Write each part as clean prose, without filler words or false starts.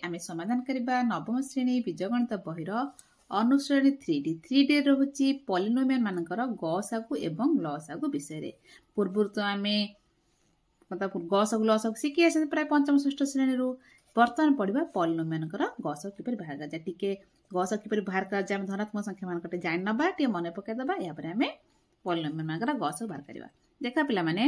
आमे समाधान करबा नवम श्रेणी बीजगणित बहिर अनुश्रेणी 3D रहुची पॉलिनोमियल मानकर गसागु एवं लसागु विषय रे पूर्व तो आमे मतलब गसागु लसागु सिखि आसे प्राय पंचम षष्ठ श्रेणी रु वर्तमान पढ़िबा पॉलिनोमियल मानकर गसागु किपर बाहर जा टिके गसागु किपर बाहर कर जा धनात्मक संख्या मानकर जान नबा टे मने पके दबा या पर आमे पॉलिनोमियल मानकर गसागु बाहर करबा देखा पिला माने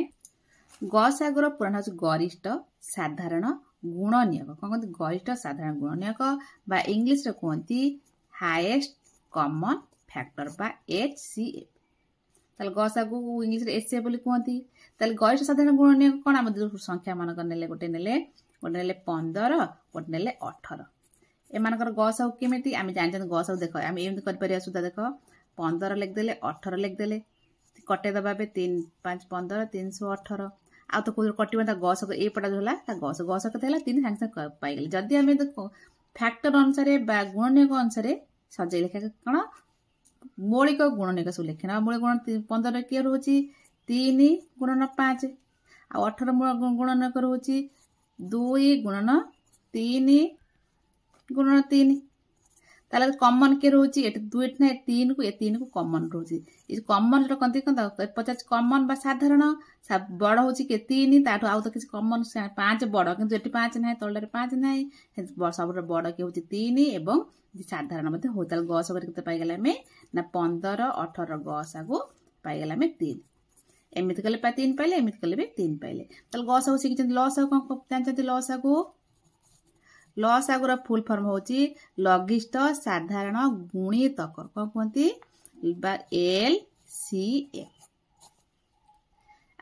गसागुर पूर्ण गरिष्ठ साधारण गुणनीयक कौन कहते गरिष्ठ साधारण गुणनीयक बा इंग्लिश रे कहती हाईएस्ट कॉमन फैक्टर बा HCF ताल गसागु इंग्लिश रे HCF बोली कहती ताल गरिष्ठ साधारण गुणनीयक कोन हम संख्या मानक नेले गोटे नेले 15 गोटे नेले 18 ए मानकर गसागु केमिति आमे जानछन गसागु देखो आमे एमति कर परिया सुधा देखो 15 लिख देले 18 लिख देले कटे दबा बे 3 5 15 318 आ तो कोइ कटिबा ता गसक ए पटा होला ता गसक तेला 3 संग संग पाइ गेल जदी हमें देखो फैक्टर अनुसार बा गुणनीयक अनुसार सजै लेखा कोन मौलिक गुणनीयक सु लेखना मौलिक गुण 15 के रहउची 3 गुणन 5 आ 18 गुणनीयक रहउची 2 गुणन 3 गुणन 3 ताले कॉमन के रहउची एट 2 ने 3 को ए 3 को कॉमन रहउची इ कॉमन रो कंती कंता 50 कॉमन बा साधारण बड़ होची के 3 ताठो आउ तो किछ कॉमन 5 बड़ किंतु एटी 5 नै तळरे 5 नै सबरे बड़ के होची 3 एवं साधारण मध्ये होतल गस कर केते पाइ गेला में ना 15 18 गसागु पाइ गेला में 3 एमिति कले पा 3 पाइले एमिति कले भी 3 पाइले तल गसागु सिकिचन लसागु कोन जानचति लसागुर फुल फॉर्म होची लघिष्ठ साधारण गुणितक कोन कहंती बा LCF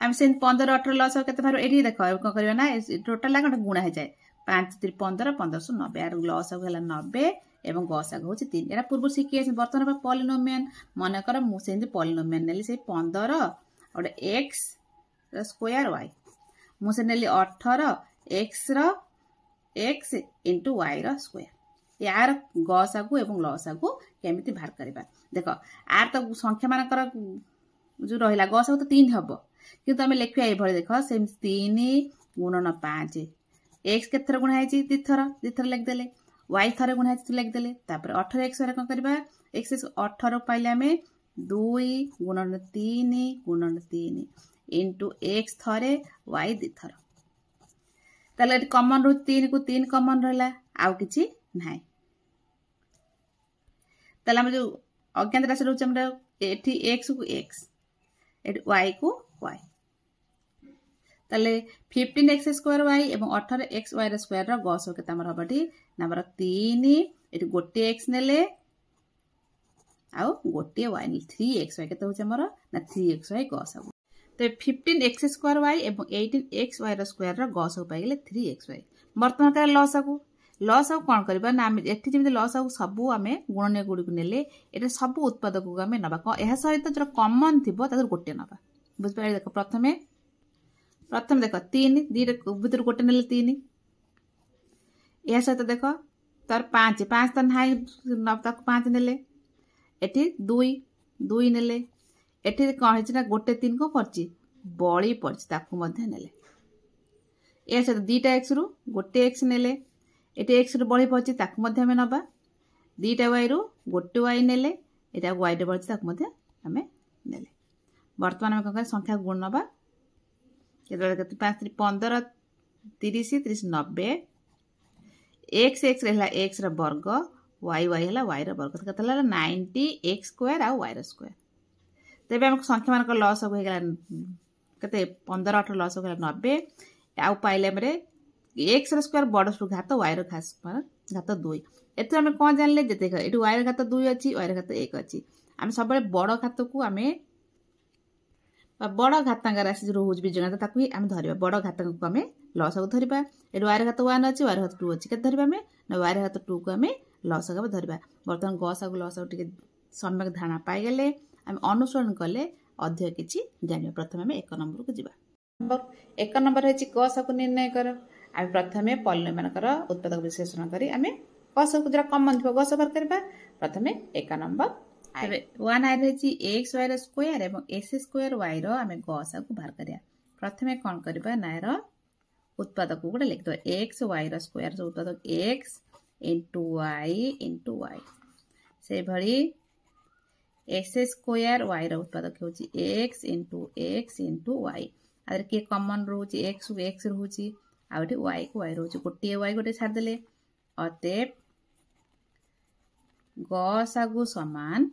आम से 15 18 लस केते भार एठी देखो कोन करबा ना टोटल ला गुणा हो जाए 5 3 15 1590 आर लस होला 90 एवं गसागु होची 3 एरा पूर्व सिखि আছে बर्तन बा पॉलिनोमियल माने कर मु सेंदी पॉलिनोमियल नेली से 15 और x स्क्वायर y मु से नेली 18 x रो x into y रो स्क्वायर यार गसागु एवं लसागु केमिति बाहर करबा देखो आर तो संख्या मान कर जो रहिला गसागु तो 3 हबो किंतु हमें लिखिया ए भले देखो सेम 3 गुणन 5 x के थर गुणा हैची दिथर लिख देले y थर गुणा हैची लिख देले तापर 18x रे कोन करबा x 18 पाइले हमें 2 गुणन 3 into x थरे y दिथर ताले कॉमन रो 3 को 3 कॉमन रहला आउ किछि नाही ताले हम जो अज्ञात राशि रहउछ हमरा एठी x को x एठी y को y ताले 15x स्क्वायर y एवं 18xy रो स्क्वायर रो गस केते हमर हबटी नंबर 3 एठी गोटे x नेले आउ गोटे y नेले 3xy केते होछ हमर ना 3xy गस तो 15x स्क्वायर y एवं 18xy रो स्क्वायर रो गस पाइ गेले 3xy वर्तमान का लसागु कोन करबा ना हम एठी जेमि लसागु सब हमें गुणनीय गुडी को नेले एटा सब उत्पादक को हमें नबा एहा सहित जो कॉमन थिबो तादर गोटे नबा बुझ पाइ देखो प्रथम देखो 3 भीतर गोटे नेले 3 एहा सहित देखो तार 5 त नाही नब तक 5 नेले एठी 2 नेले एठी कोन हेछि ना गोटे 3 को परची बळी परची ताकू मध्ये नेले ए से दीटा x रु गोटे x नेले एठी x रु बळी परची ताकू मध्ये हमें नबा दीटा y रु गोटे y नेले एटा y रे परची ताकू मध्ये हमें नेले वर्तमान में कोन संख्या गुण नबा केते 5 3 15 30 30 90 x रहला x रो वर्ग y हला y रो वर्ग केते हला 90x स्क्वायर आ y रो स्क्वायर तेबे हम संख्या मान को लॉस हो गेला कते 15 18 लॉस हो गेला 90 आउ पाइले हमरे x रो स्क्वायर बड़ सु घात y रो घात 2 एते हम कोन जानले जते एटु y रो घात 2 अछि y रो घात 1 अछि हम सबले बड़ घात को हमें बड़ घातांक राशि जो रोज बीजगणित ताकू हम धरिबा बड़ घातांक को हमें लॉस हो धरिबा एटु y रो घात 1 अछि y रो घात 2 अछि के धरिबा हमें ना y रो घात 2 को हमें लॉस हो धरिबा वर्तमान गसागु लॉस टिके सम्यक धारणा पाइ गेले हम अनुसरण कले अधिक किछि जानिबा प्रथमे हम 1 नंबर को जिबा 1 नंबर हेछि गसागु निर्णय कर हम प्रथमे पॉलिनोमियल मानकर उत्पादक विश्लेषण करी हमें गसागु जरा कॉमन थिबो गस बार करबा प्रथमे 1 नंबर 1 आइ हेछि xy रो स्क्वायर एवं s स्क्वायर y रो हमें गसागु बाहर करिया प्रथमे कोन करबा ना रो उत्पादक को गोटे लिखिद एक्स वाई स्क्वायर उत्पादक एक्स इंटू वाई से भली एक्स स्क्वायर वाई उत्पादक होची एक्स इंटू वाई आदर किए कमन रोचे एक्स को एक्स रोचे आउटे वाई को वाई रोचे गोटे वाई गोटे छाड़देले अतएव गसागु समान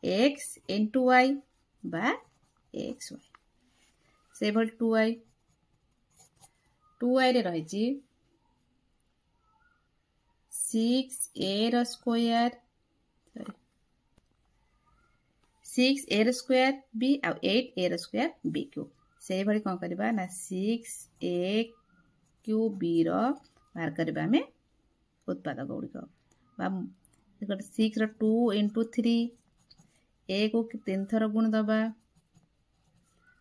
एक्स इंटू वाई बा एक्स वाई से भली 2y रे रही 6a square 6a square b आ 8a स्क्वायर b क्यूब से भली कौन करबा ना 6a क्यूब b रो बाहर करबा में उत्पादक गुड़िक बा 6 रो 2 इंटू 3 a को 3 थर गुण दबा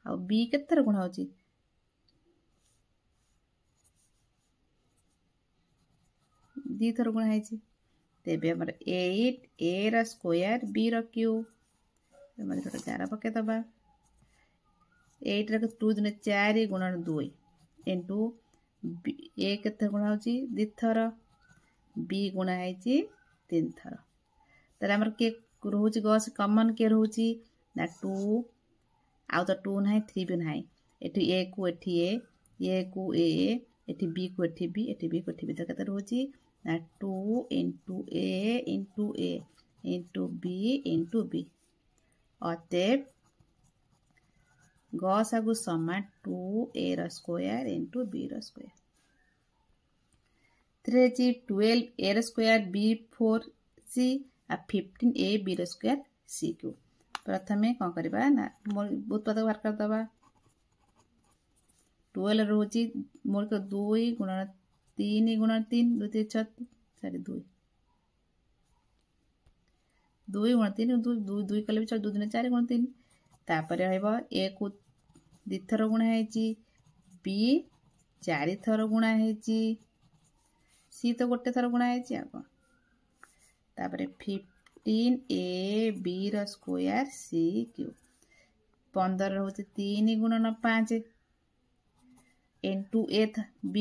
आ b केते थर गुण होची 2 थर गुण है तेबे हमर 8a स्क्वायर b रो क्यूब मतलब 4 पके दबा 8 रे 2 दिन 4 गुणन 2 इंटू a केते गुण होची 2 थर b गुण है 3 थर तले हमर के रोची गस कॉमन के रोची ना 2 आउ तो 2 नाही 3 भी नाही एठी a को एठी a को a एठी b को एठी b एठी b को एठी b तो केते रोची ना 2 इंटू a इंटू b अतएव गसागु समान 2a square into b square 12a square b 4c आ 15a b square c cube प्रथमे कौन करबा ना उत्पादक बाहर कर दबा 12 रोची मोर को 2 गुणन 3 गुणन 3 2 3 6 सारी 2 गुणन 3 2 2 कले 2 दिन 4 गुणन 3 तापर हेबो a को 2 थर गुण हेची b 4 थर गुण हेची c तो गोटे थर गुण हेची आ कोन तापर 15a b square c cube 15 होते 3 गुणन 5 इंटू a b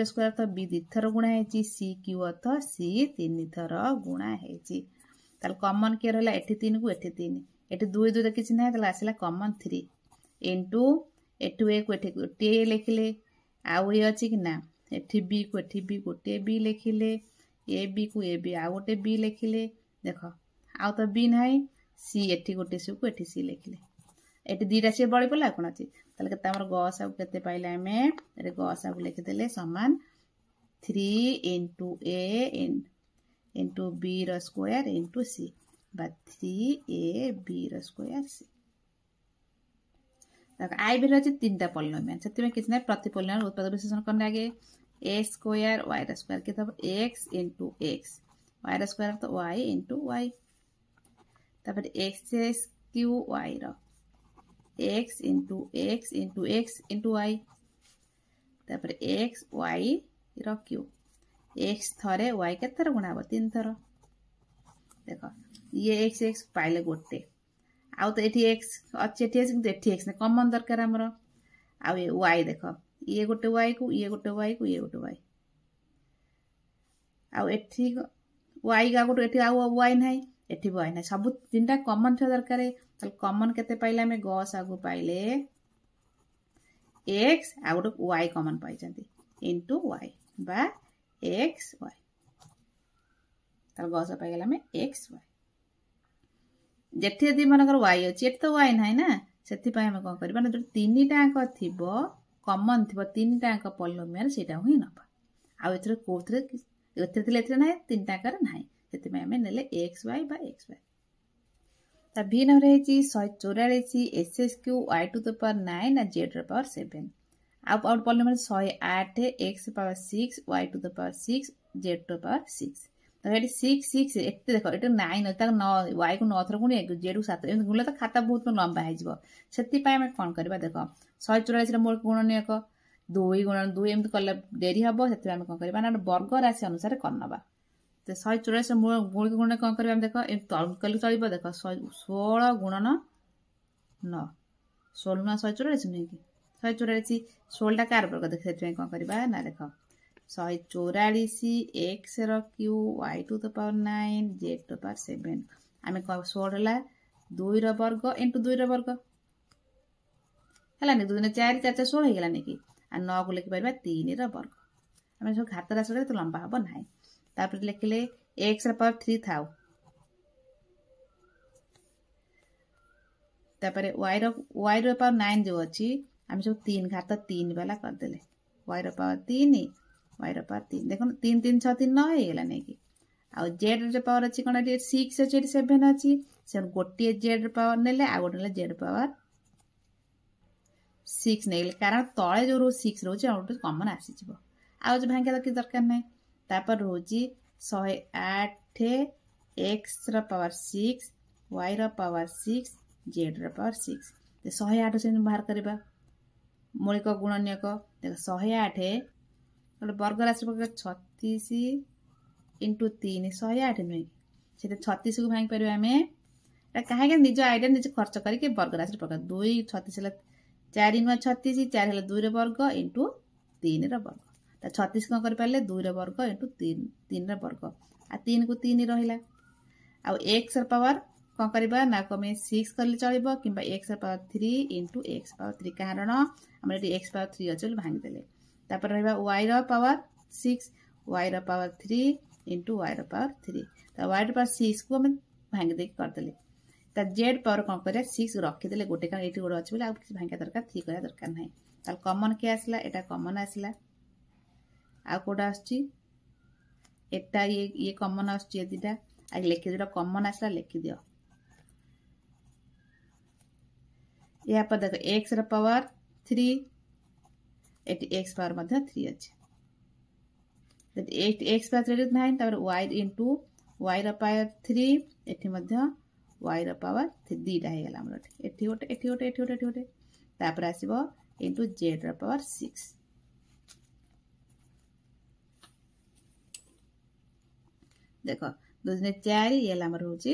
स्क्वायर तो b 2 थर गुण हेची c क्यूब तो c 3 थर गुण हेची ताल कॉमन के रहला एठी 3 को एठी 3 एठी 2 2 तो किछि नाही ताल आसिला कॉमन 3 इंटू एठू a को एठी गोटे लिखिले आउ ए अछि कि ना एठी b को एठी b गोटे b लिखिले a b को a b आ गोटे b लिखिले देखो आउ तो b नाही c एठी गोटे c को एठी c लिखिले एठी दीटा से बळी पला कोन अछि ताले केते हमर गसा केते पाइला हमें रे गसा को लिखि देले समान 3 into a into b square into c बा 3a b स्क्वायर c तक आई भी रहछि तीनटा पॉलिनोमियल सेति में किछ नै प्रति पॉलिनोमियल उत्पादक विश्लेषण करने आगे a स्क्वायर y स्क्वायर के तब x into x y square तो y इंटू y तब x क्यूब y रो x into x into x into y तब x y रो क्यूब x थरे y के थर गुणा हो 3 थर देखो ये x पाइले गोटे आउ तो एठी x अच्छे एठी x ने कॉमन दरकार हमरो आउ ये y देखो ये गोटे y को ये गोटे y को ये गोटे y आउ एठी y गा गोटे एठी आउ y नाही एठी y नाही सब तीनटा कॉमन छ दरकार तल कॉमन केते पाइले हमें गस आगु पाइले x आ गोटे y कॉमन पाइ जंती इनटू y बा x y तल गस पाइ गेला हमें x y जेठी यदि मनकर y अछि एत तो y नाही ना सेति पय हम कोन करबा ना जो तीनटा अंक थिबो कॉमन थिबो तीनटा अंक पॉलिनोमियल सेटा होई नबा आ एथरे कोथरे एथरे थिले एथरे नाही तीनटा अंक नाही सेति में हम नेले xy बा xy ता v न रहछि 144 s cube y to the power 9 ना z टू द पावर 7 अब आउट polynomial 108 x power 6 y to the power 6 z to the power 6 तो एटी 6 6 एते देखो एटा 9 तक 9 y को 9 थर गुणे z को 7 एम गुणले तो खाता बहुत लंबा हे जिवो सेति पय हम कोन करबा देखो 144 रे मोर गुणन एक 2 गुणन 2 एम कले देरी हबो सेति हम कोन करबा ना वर्ग राशि अनुसार करनबा तो 144 मोर गुण गुणन कोन करबा हम देखो ए तल कल चलिबो देखो 16 गुणन 9 16 ना 144 नै कि 144 16टा कार वर्ग देख से कौन करवा ना देख 144 x रो क्यू y to the power 9 z to power 7 आम 16 है 2 रो वर्ग इंटू 2 रो वर्ग है 2 दिन 4 4 16 हो गलानी कि आ 9 को लिखिपर 3 रो वर्ग आम सब घात राशि तो लंबा हम ना तापर लिखले x रो पावर 3 था तापर y रो पावर 9 जो अच्छी आम सब 3 घात 3 वाला करदे y रो पावर 3 y रो पावर 3 देखो 3 3 6 3 9 हो गलानी कि आ z रो पावर अच्छी कोन 6 अच्छी 7 अच्छी से गोटे z रो पावर नेले आ गोटे नेले z पावर 6 नेले कारण तळे जो 6 रोचे आउट कॉमन आसी जिवो आ जो भांगा तो दरकार नै तापर रोजी 108 x रो पावर 6 y रो पावर 6 z रो पावर 6 ते 108 से बाहर करबा मौलिक गुणनीयक देख 108 गोटे वर्ग राशि प्रकार 36 इंटू 3 108 नुहे से 36 को भांगी पार आम कहीं निज आइडिया निज खर्च करके वर्ग राशि प्रकार 2 36 4 नुआ 36 4 है 2 वर्ग इंटू 3 वर्ग 36 कौन कर पारे 2 वर्ग इंटू 3 वर्ग आ 3 को 3 रहा आ एक्स पावर कौन करवा ना कम 6 कले चलो कि x power 3 into x power 3 कारण आम एक्स पावर 3 अच्छे भांगीदे तापर रहा वाई रो पावर 6 वाई रो पावर 3 इंटू वाई रो पावर 3 तो वाई रो पावर 6 को आम भांगी करदे ता जेड पावर कौन कर 6 रखीदे गोटे कारण ये गोटे अच्छे बोले किसी भांगा दरकार 3 करवा दरकार ना ताल कमन किए आसला एटा कमन आसला आ कोटा आटा ये कमन आसुची दीटा आज लिखी जो कमन आसला लिखी दियो या पर देखो एक्स रो पावर 3 एटी एक्स पावर मध्य 3 अच्छे एक्स पावर 3 9 तापर y इंटू y रो पावर 3 एटी मध्य y रो पावर 3 दीटा हे गला हमर एटी गोटे तापर आसीबो इंटू z रो पावर 6 देखो 2 दिन 4 ये हमर होची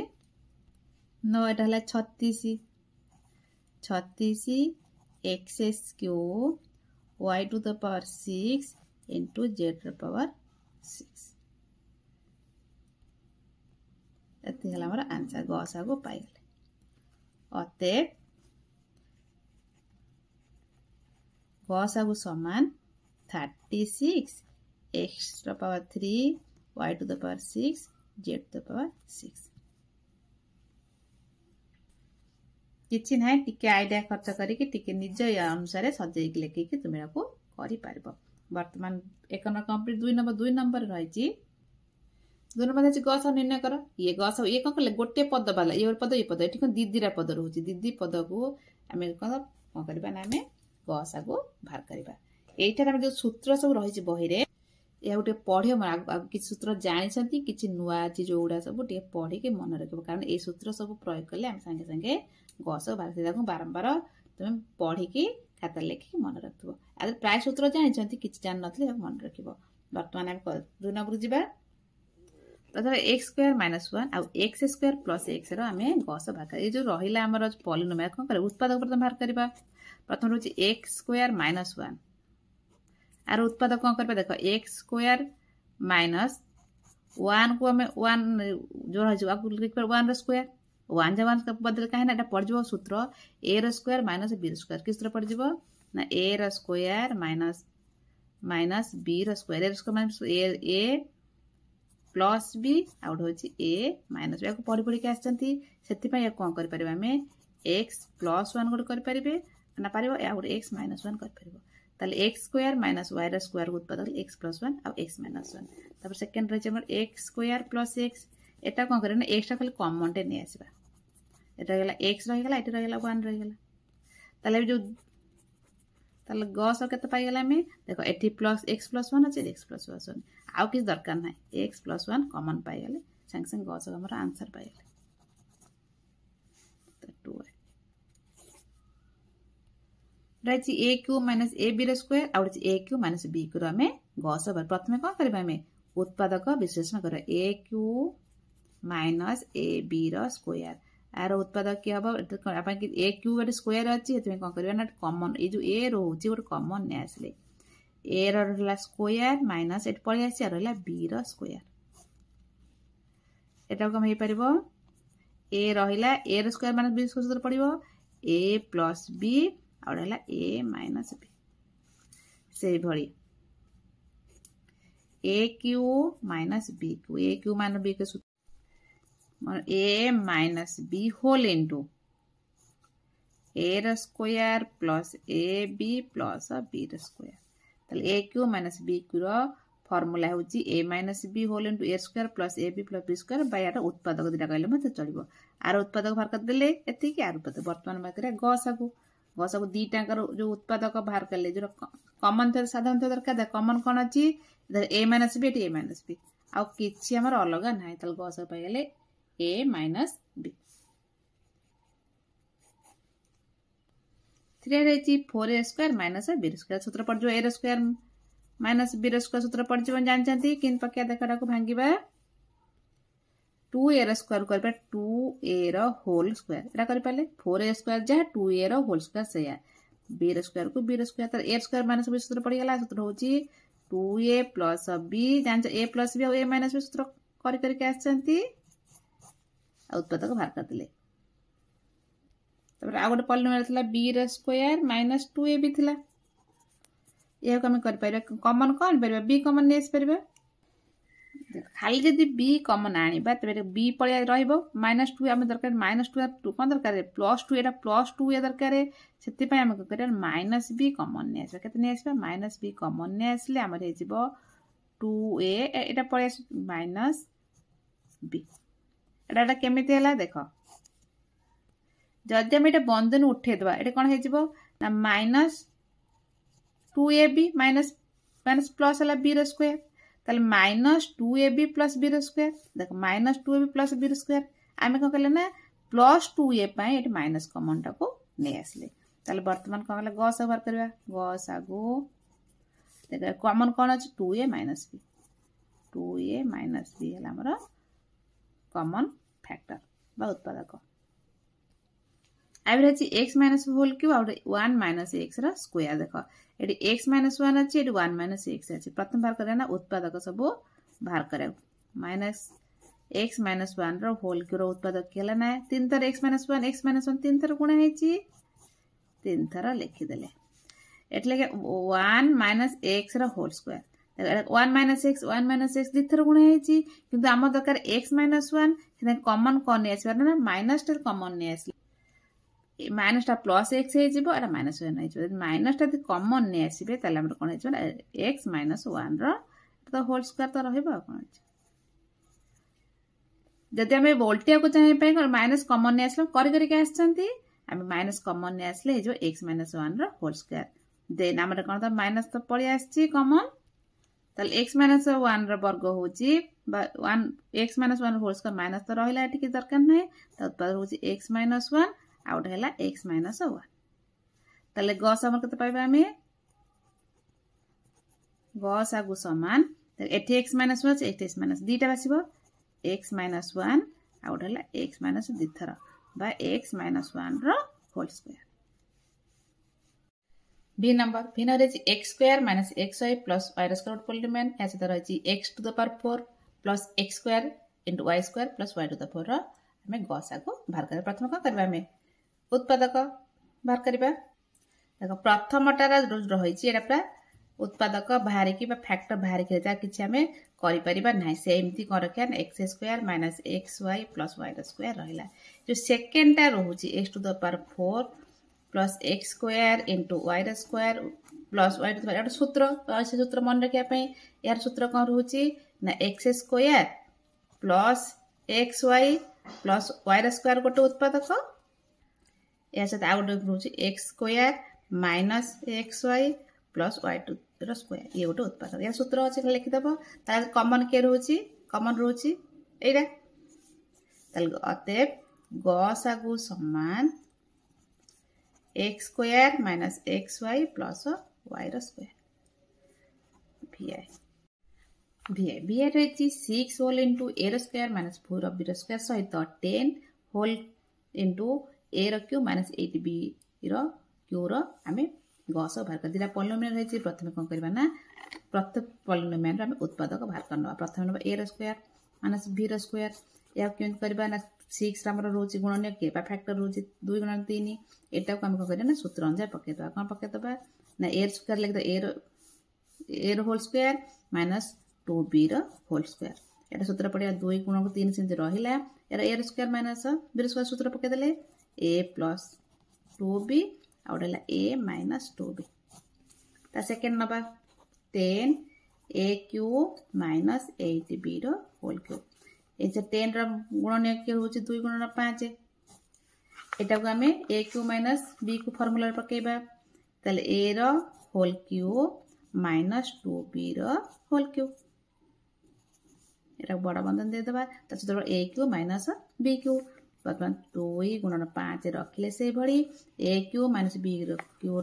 9 एटा हला 36 x cube y to the power 6 into z रो पावर 6 एति हला हमर आंसर गसा को पाई गले अते गसा को समान 36 x रो power 3 y to the power 6 z to the power 6 किछि ना टिके आइडिया खर्च करके टिके निज अनुसार सजै लेखिक तुम वर्तमान 1 नंबर कंप्लीट 2 नंबर रही 2 नंबर अच्छी गस निर्णय कर ये गस ये कौन कले गोटे पद वाला ये पद ये दीदीरा पद रोचे दीदी पद को आम कौन करवा ना आम गसा को बाहर करवा यहीठार जो सूत्र सब रही बही यह गोटे पढ़ किसी सूत्र जानते कि नुआ अच्छी जो गुड़ा सब पढ़ी के मन रख कारण ये सूत्र सब प्रयोग कले आम संगे संगे गस बाहर बारंबार तुम पढ़ी खाता लिखिक मन रखिव आगे प्राय सूत्र जानते कि जान ना मन रख बर्तमान आम 2 नंबर जावा प्रथम एक्स स्क्वायर माइनस 1 आउ एक्स स्क्वायर प्लस एक्स आम गस बाहर ये जो रहा आम पॉलिनोमियल कौन कर उत्पादक प्रथम बाहर करवा प्रथम रोचे एक्स स्क्वायर माइनस 1 आर उत्पादक कौन कर देख एक्स स्क्वायर माइनस 1 को आम 1 जो रही 1 स्क्वायर 1 जब 1 बदल कहीं पड़ जाव सूत्र ए रो स्क्वायर माइनस बी रो स्क्वायर किस तरह पड़ जाव ना ए रो स्क्वायर माइनस बी रो स्क्वायर ए रो square minus a plus b आउट होची ए माइनस बी पढ़ी पढ़ी के आछंती सेति पय कोन कर परबा हमें x प्लस 1 गोट कर परबे ना परबो या x माइनस 1 कर परबो ताले x स्क्वायर माइनस y रो स्क्वायर उत्पादक x प्लस 1 और x माइनस 1 तब सेकंड रही हमर x स्क्वायर प्लस x एटा कोन करे ना x टा खाली कॉमन टे नै आसीबा एटा गेला x रही गेला एटा रही गेला 1 रही गेला ताले जो ताले गस केते पाई गेला हमें देखो एटी प्लस x प्लस 1 अछि x प्लस 1 आउ किस दरकार ना x प्लस 1 कॉमन पाई गेले संग संग गस हमर आंसर पाई गेले तो 2 रही a cube minus a b रो स्क्वायर आउ a cube minus b cube आम गस प्रथम कौन करबा हमें उत्पादक विश्लेषण कर a cube minus a b रो स्क्वायर यार उत्पादक किए हम ए क्यू गोटे स्क्वायर अच्छी कौन करना कमन ये जो ए रोचे गोटे कमन नहीं आसले ए रहा स्क्वायर माइनस ये पलि आसी रहा बी स्क्वायर एटा कम हो पार ए रहा ए स्क्वायर माइनस बी सूत्र पड़ो ए प्लस बी आ रहा ए माइनस बी से भली a cube minus b cube a cube minus b के सूत्र a minus b whole into a square plus a b plus b square a cube minus b cube formula हूँ a minus b whole into a square plus a b plus b square बै यार उत्पादक दुटा कहले मत चलो are उत्पादक बाहर करदे एतिक आर उत्पादक बर्तमान बाहर करें गसागु दीटाकर जो उत्पादक बाहर कले जो कमन थे साधारण थे दरकार कमन कौन अच्छी a minus b a minus b आउ किछि हमर अलग ना गस पाइगले ए माइनस बी थ्री रही 4a square minus b square सूत्र पड़ जो a square minus b square सूत्र पड़ जानते कि पक्या देखा भांगा 2a स्क्वायर कर 2a होल स्क्वायर एटा कर पाले 4a स्क्वायर जहाँ 2a होल स्क्वायर से बी स्क्वायर को बी स्क्वायर ए स्क्वायर माइनस बी सूत्र पड़गला सूत्र हूँ 2a प्लस बी जान a plus B uh minus B सूत्र करके उत्पादक बाहर करदे आ गए polynomial B square minus 2ab थिला यह आम कर कमन कौन पार बी कमन नहीं आसपर खाली जदि बी कमन आने तेरे बी पलिया माइनस 2 आम दरकार माइनस 2 कौन दरकार प्लस 2 यहाँ प्लस 2 ये दरकार से आम कर माइनस बी कमन नहीं आस के नहीं माइनस बी कमन नहीं आसले आम 2a यहाँ पलिया माइनस बी एटा केमी देख जदि आम ये बंधन उठेदवा ये कौन हो minus 2ab minus minus plus है बी स्क्वायर ताले minus 2ab plus b square देख minus 2ab plus b square आम कौन कले ना प्लस 2a ये माइनस कमन टा को नहीं आसले ताले बर्तमान कौन कले गस बाहर करवा गस आगो देख कमन कौन अच्छे 2a माइनस बी है आमर कमन फैक्टर बा उत्पादक आगे एक्स माइनस होल क्यू आ 1 माइनस एक्स स्क्वायर देख ये एक्स माइनस 1 अच्छी 1 माइनस एक्स अच्छी प्रथम बाहर करना उत्पादक सब बाहर कर minus x minus 1 whole cube उत्पादक किए ना 3 थर एक्स माइनस 1 3 थर गुणा है 3 थर लिखिदेले एटले 1 minus x whole square 1 minus x 2 थर गुणा है किंतु आम दरकार एक्स माइनस 1 कमन कौन नहीं आसबार ना माइनस टा कमन नहीं आस माइनस टा प्लस एक्स हो माइनस 1 हो माइनस टा कमन नहीं आसबे कौन हो एक्स माइनस 1 तो होल स्क्वायर तो रहा कौन जदि आम वोल्टिया को चाहिए माइनस कमन नहीं आस करके आम माइनस कमन नहीं आसले जो x minus 1 whole square then आम कौन तो माइनस तो पलि आसी कमन ताल एक्स माइनस 1 वर्ग हूँ x minus 1 whole square minus तो रहा ये दरकार ना उत्पादक हूँ एक्स माइनस 1 आउट है एक्स माइनस 1 ताले गस आम के पाइबा आम गस आगु समान एटी एक्स माइनस 1 एटी एक्स माइनस दीटा बासिबो एक्स माइनस 1 आउट है एक्स माइनस 2 थर बा x minus 1 whole square b number x square minus x y plus y square polynomial या सहित रही x to the power 4 plus x square into y square plus y to the 4 आम गस आगु बाहर कर प्रथम कौन करवा उत्पादक बाहर करवा देख प्रथमटार रही पूरा उत्पादक बाहर की फैक्टर बाहर कि आम कर सेमती कौन रखा x square minus x y plus y square रहा जो सेकेंडटा रोचे x to the power 4 plus x square into y square plus y to the सूत्र से सूत्र मन रखापी यार सूत्र कौन रोचे ना x square plus x y plus y square गोटे उत्पादक या सहित आउ गोटे रोचे x square minus x y plus y to square ये गोटे उत्पादक या सूत्र अच्छे लिखिदेव कमन किए रोचे कमन रोचे यहाँ अतएव गस आगु समान x square minus x y plus y square vi रही 6 whole into a square minus 4 b square सहित 10 होल इंटू ए र्यू माइनस 8b क्यू आम गस बाहर कर दुटा पॉलिनोमियल रही प्रथम कौन करवा ना प्रत्येक पॉलिनोमियल आम उत्पादक बाहर करना प्रथम number a square minus b square या केमती करवा ना 6 आम रोच गुणन के फैक्टर रोच 2 गुणन 3 एटा को आम कौन करना सूत्र अनुसार पकईदे कौन पकईदे ना ए स्क्वायर लिखिद a whole square minus 2b whole square एटा सूत्र पड़ा 2 गुण 3 सेमती रहा यार a square minus b square सूत्र पकईदे ए प्लस 2b आउटा ए माइनस 2b ता सेकेंड नबा 10 a cube minus 8b whole cube ये 10 गुणन के हूँ 2 गुणन 5 एटा को आम ए क्यू माइनस बी को फर्मूला पकेबा ताले a whole cube minus 2b whole cube एटा बड़ा बंधन दे देबा ता सूत्र a cube minus b cube बर्तमान 2 गुणन 5 रखिले से भली a cube minus b cube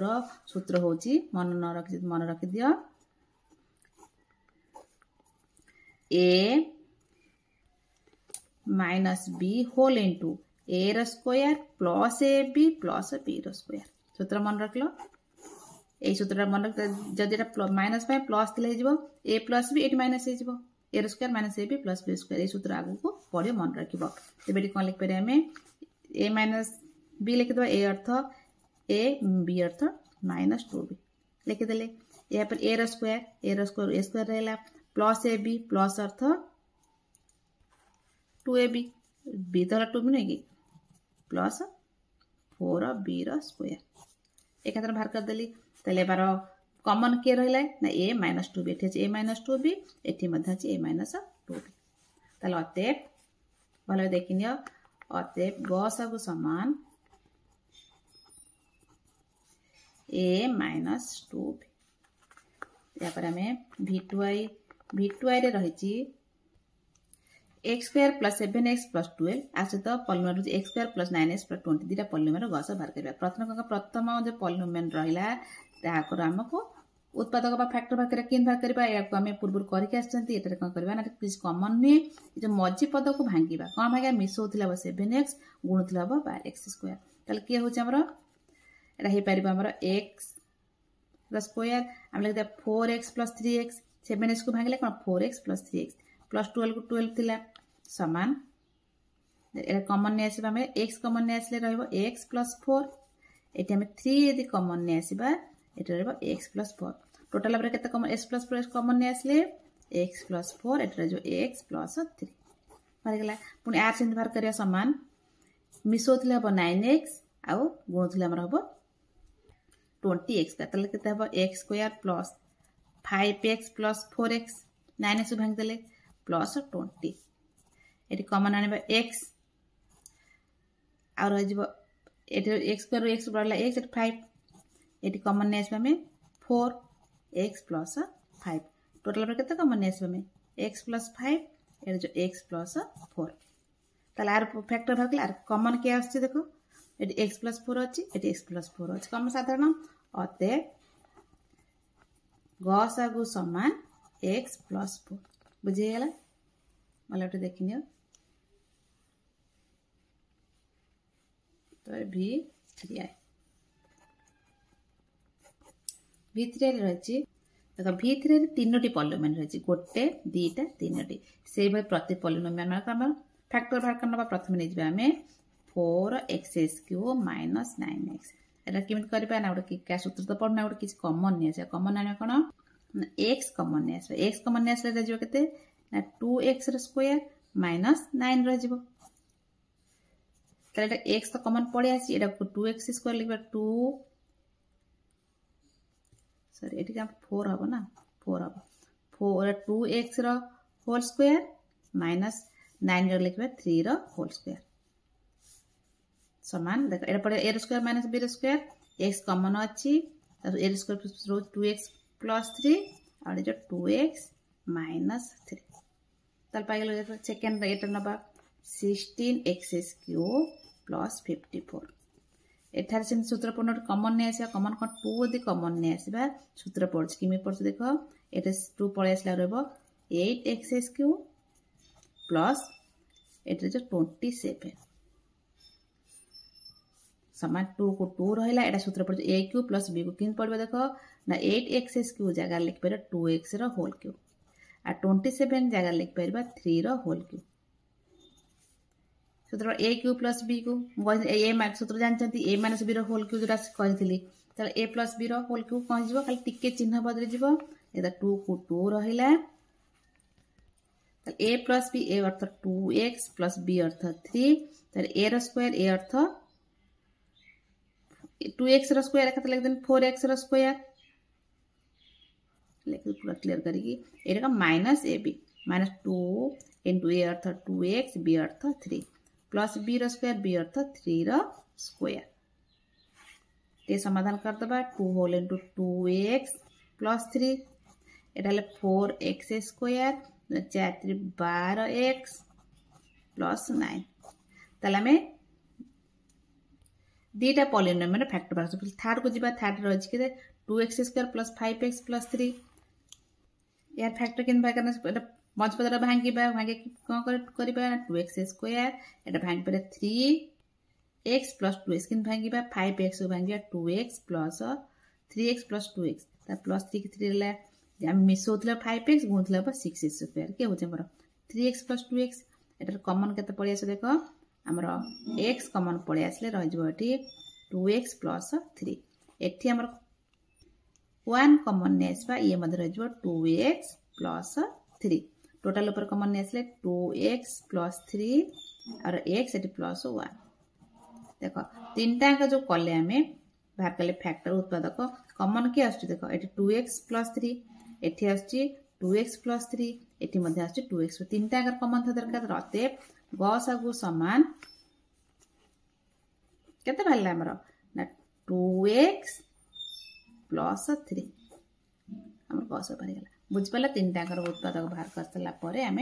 सूत्र होची मन रखि दियो a minus b whole into a square plus a b plus b square सूत्र मन रख लो ए सूत्र मन रख जदि minus plus a plus b ये माइनस हो a square minus a b plus b square ये सूत्र आगु को पढ़े मन रख तेज कौन लिखिपर आम ए माइनस बी लिखिद ए अर्थ ए बी अर्थ माइनस 2b लिखिदे या पर ए स्क्वायर रहा प्लस ए बी प्लस अर्थ 2ab बी तो 2b नहीं कि प्लस 4b स्क्वायर एक बाहर करदेली तेल बार कमन किए रहा ना a minus 2b A minus 2b ये ए माइनस 2b ताले अतएव भल देखी नि अतएव गसागु समान ए माइनस 2b या पर आम v2i रे रही x square plus 7x plus 12 आ सहित polynomial x square plus 9x plus 20 दुटा पॉलिनोमियल गस बाहर करबा प्रथम जो पॉलिनोमियल रहिला ताको हमको उत्पादक बा फैक्टर बाहर किन बाहर करबा या को हम पूर्व करके आछंती एटा कोन करबा ना किछ कॉमन नी जो मझी पद को भांगीबा कोन भागा मिसौथिला 7x गुणुथिला 12x स्क्वायर तले के होछ हमरो एटा हे परिबा हमरो x स्क्वायर हम लिख दे 4x प्लस 3x 7x को भांगले कोन 4x प्लस 3x प्लस 12 को 12 थिला समान एटा कॉमन ने आसीबा हम x कॉमन ने आसले रहबो x प्लस 4 एटा हम 3 यदि कॉमन ने आसीबा एटा रहबो x प्लस 4 टोटल हमरे केते कॉमन x प्लस 4 कॉमन ने आसले x प्लस 4 एटा जो x प्लस 3 मार गेला पुनी r से बाहर करिया समान मिसौथिले हबो 9x आ गुणुथिले हमर हबो 20x का तले केते हबो x square plus 5x plus 4x 9x भांग देले प्लस 20 ये कॉमन आने x और x स्क्वायर x बढ़ला x 5 ये कॉमन ने आसबा में 4x प्लस 5 टोटल पर केते कॉमन ने आसबा में x प्लस 5 ये जो x प्लस 4 ताले आर फैक्टर भागले आर कॉमन के आछे देखो ये x प्लस 4 अछि ये x प्लस 4 अछि कॉमन साधारण अते गसागु समान x प्लस 4 बुझीगला मला देखि नियो तो v3i रही देखो v3 रे तीनोटी पॉलिनोमियल रही गोटे दीटा तीनोटी से भाई प्रति पॉलिनोमियल मतलब फैक्टर बाहर करना प्रथम नहीं आम 4x क्यूब माइनस 9x एटा केमिति करबा ना गोटे क्या सूत्र तो पढ़ना गोटे किसी कॉमन नहीं आसे कॉमन आने कौन x कॉमन नहीं आसे x कॉमन नहीं आसे रही केते ना 2x स्क्वायर माइनस 9 रही ताले x तो कॉमन पड़े आसी एटा 2x स्क्वायर लिखबा 2 सॉरी एटी का 4 हबो ना 4 हबो 4 2x रो होल स्क्वायर माइनस 9 रो लिखबा 3 रो होल स्क्वायर समान देखो एटा पड़े a square minus b square x common अछि त a square plus 2x plus 3 और जो 2x माइनस 3 तल पाई गेलो सेकंड एटा नबा 16x क्यूब प्लस 54 एठार से सूत्र पढ़ना कॉमन नहीं आसा कॉमन कौन 2 यदि कॉमन नहीं आसबा सूत्र पढ़छ किमे पढ़छ देखो एटा 2 पळे आसला रहबो 8x क्यूब प्लस एटा जो 27 समान 2 को 2 रहा एटा सूत्र पड़ ए क्यू प्लस बी को किन पड़ो देख ना 8x क्यू जगह लिखिपर 2x होल क्यू आ 27 जगह लिखिपर 3 होल क्यू सूत्र ए क्यू प्लस बी को ए सूत्र जानते ए माइनस बी होल क्यू जो कही ए प्लस बी होल क्यू कौन हो खाली टिके चिन्ह बदली जीव 2 को 2 रहा ए प्लस बी ए अर्थ 2x प्लस बी अर्थ 3 ए स्क्वायर ए अर्थ 2x स्क्वायर एक लिखदेन 4x स्क्वायर लिख पूरा क्लियर करी minus a b minus 2 into a अर्थ 2x बी अर्थ 3 प्लस बी स्क्वायर बी अर्थ 3 स्क्वायर ये समाधान करदे 2 होल इंटू 2x प्लस 3 एटा 4x स्क्वायर 4 12x प्लस 9 ताले में दीटा पॉलिनोमियल फैक्टर बाहर थर्ड को जीवा थर्ड रही कि 2x square plus 5x plus 3 यार फैक्टर के मझपदर भांगे भांगे कौन कर 2x स्क्वायर एटा भांगे 3x प्लस 2x कि भांगे 5x को भांगे 2x plus 3x plus 2x plus 3 3 मिसौले 5x गुणुले 6 square के हो 3x प्लस 2x एटार कमन के पड़े आस देख आमर x कमन पड़े आसले रही 2x प्लस 3 एटी आमर 1 कमन नहीं आसवा ये रही 2x प्लस 3 टोटाल ऊपर कमन नहीं आसले 2x प्लस 3 और x एटी प्लस 1 देख तीन टाक जो कले आम बाहर कले फैक्टर उत्पादक कमन किए आस देख ये 2x प्लस 3 एटी आस 2x प्लस 3 एटी आस 2x तीन टाक कमन था दरकार अतएव गसागु समान केते बाहर आमर ना 2x प्लस 3 आम गस बाहर बुझिपाला तीन टाकर उत्पादक बाहर कर सारा पर आम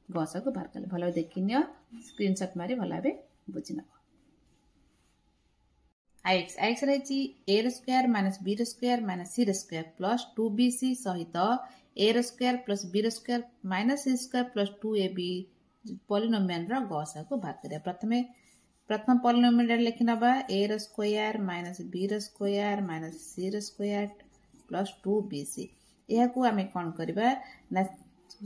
गसागु बाहर कले भल देखनी स्क्रीनशॉट मारी भल भाव बुझी नब आईएक्स आईएक्स रही a square minus b square minus c square plus 2bc सहित a square plus b square minus c square plus 2ab polynomial गसा को बाहर करिया प्रथम पॉलिनोमियल लिखि नबा a square minus b square minus c square plus 2bc यह को आमे कोन करबा ना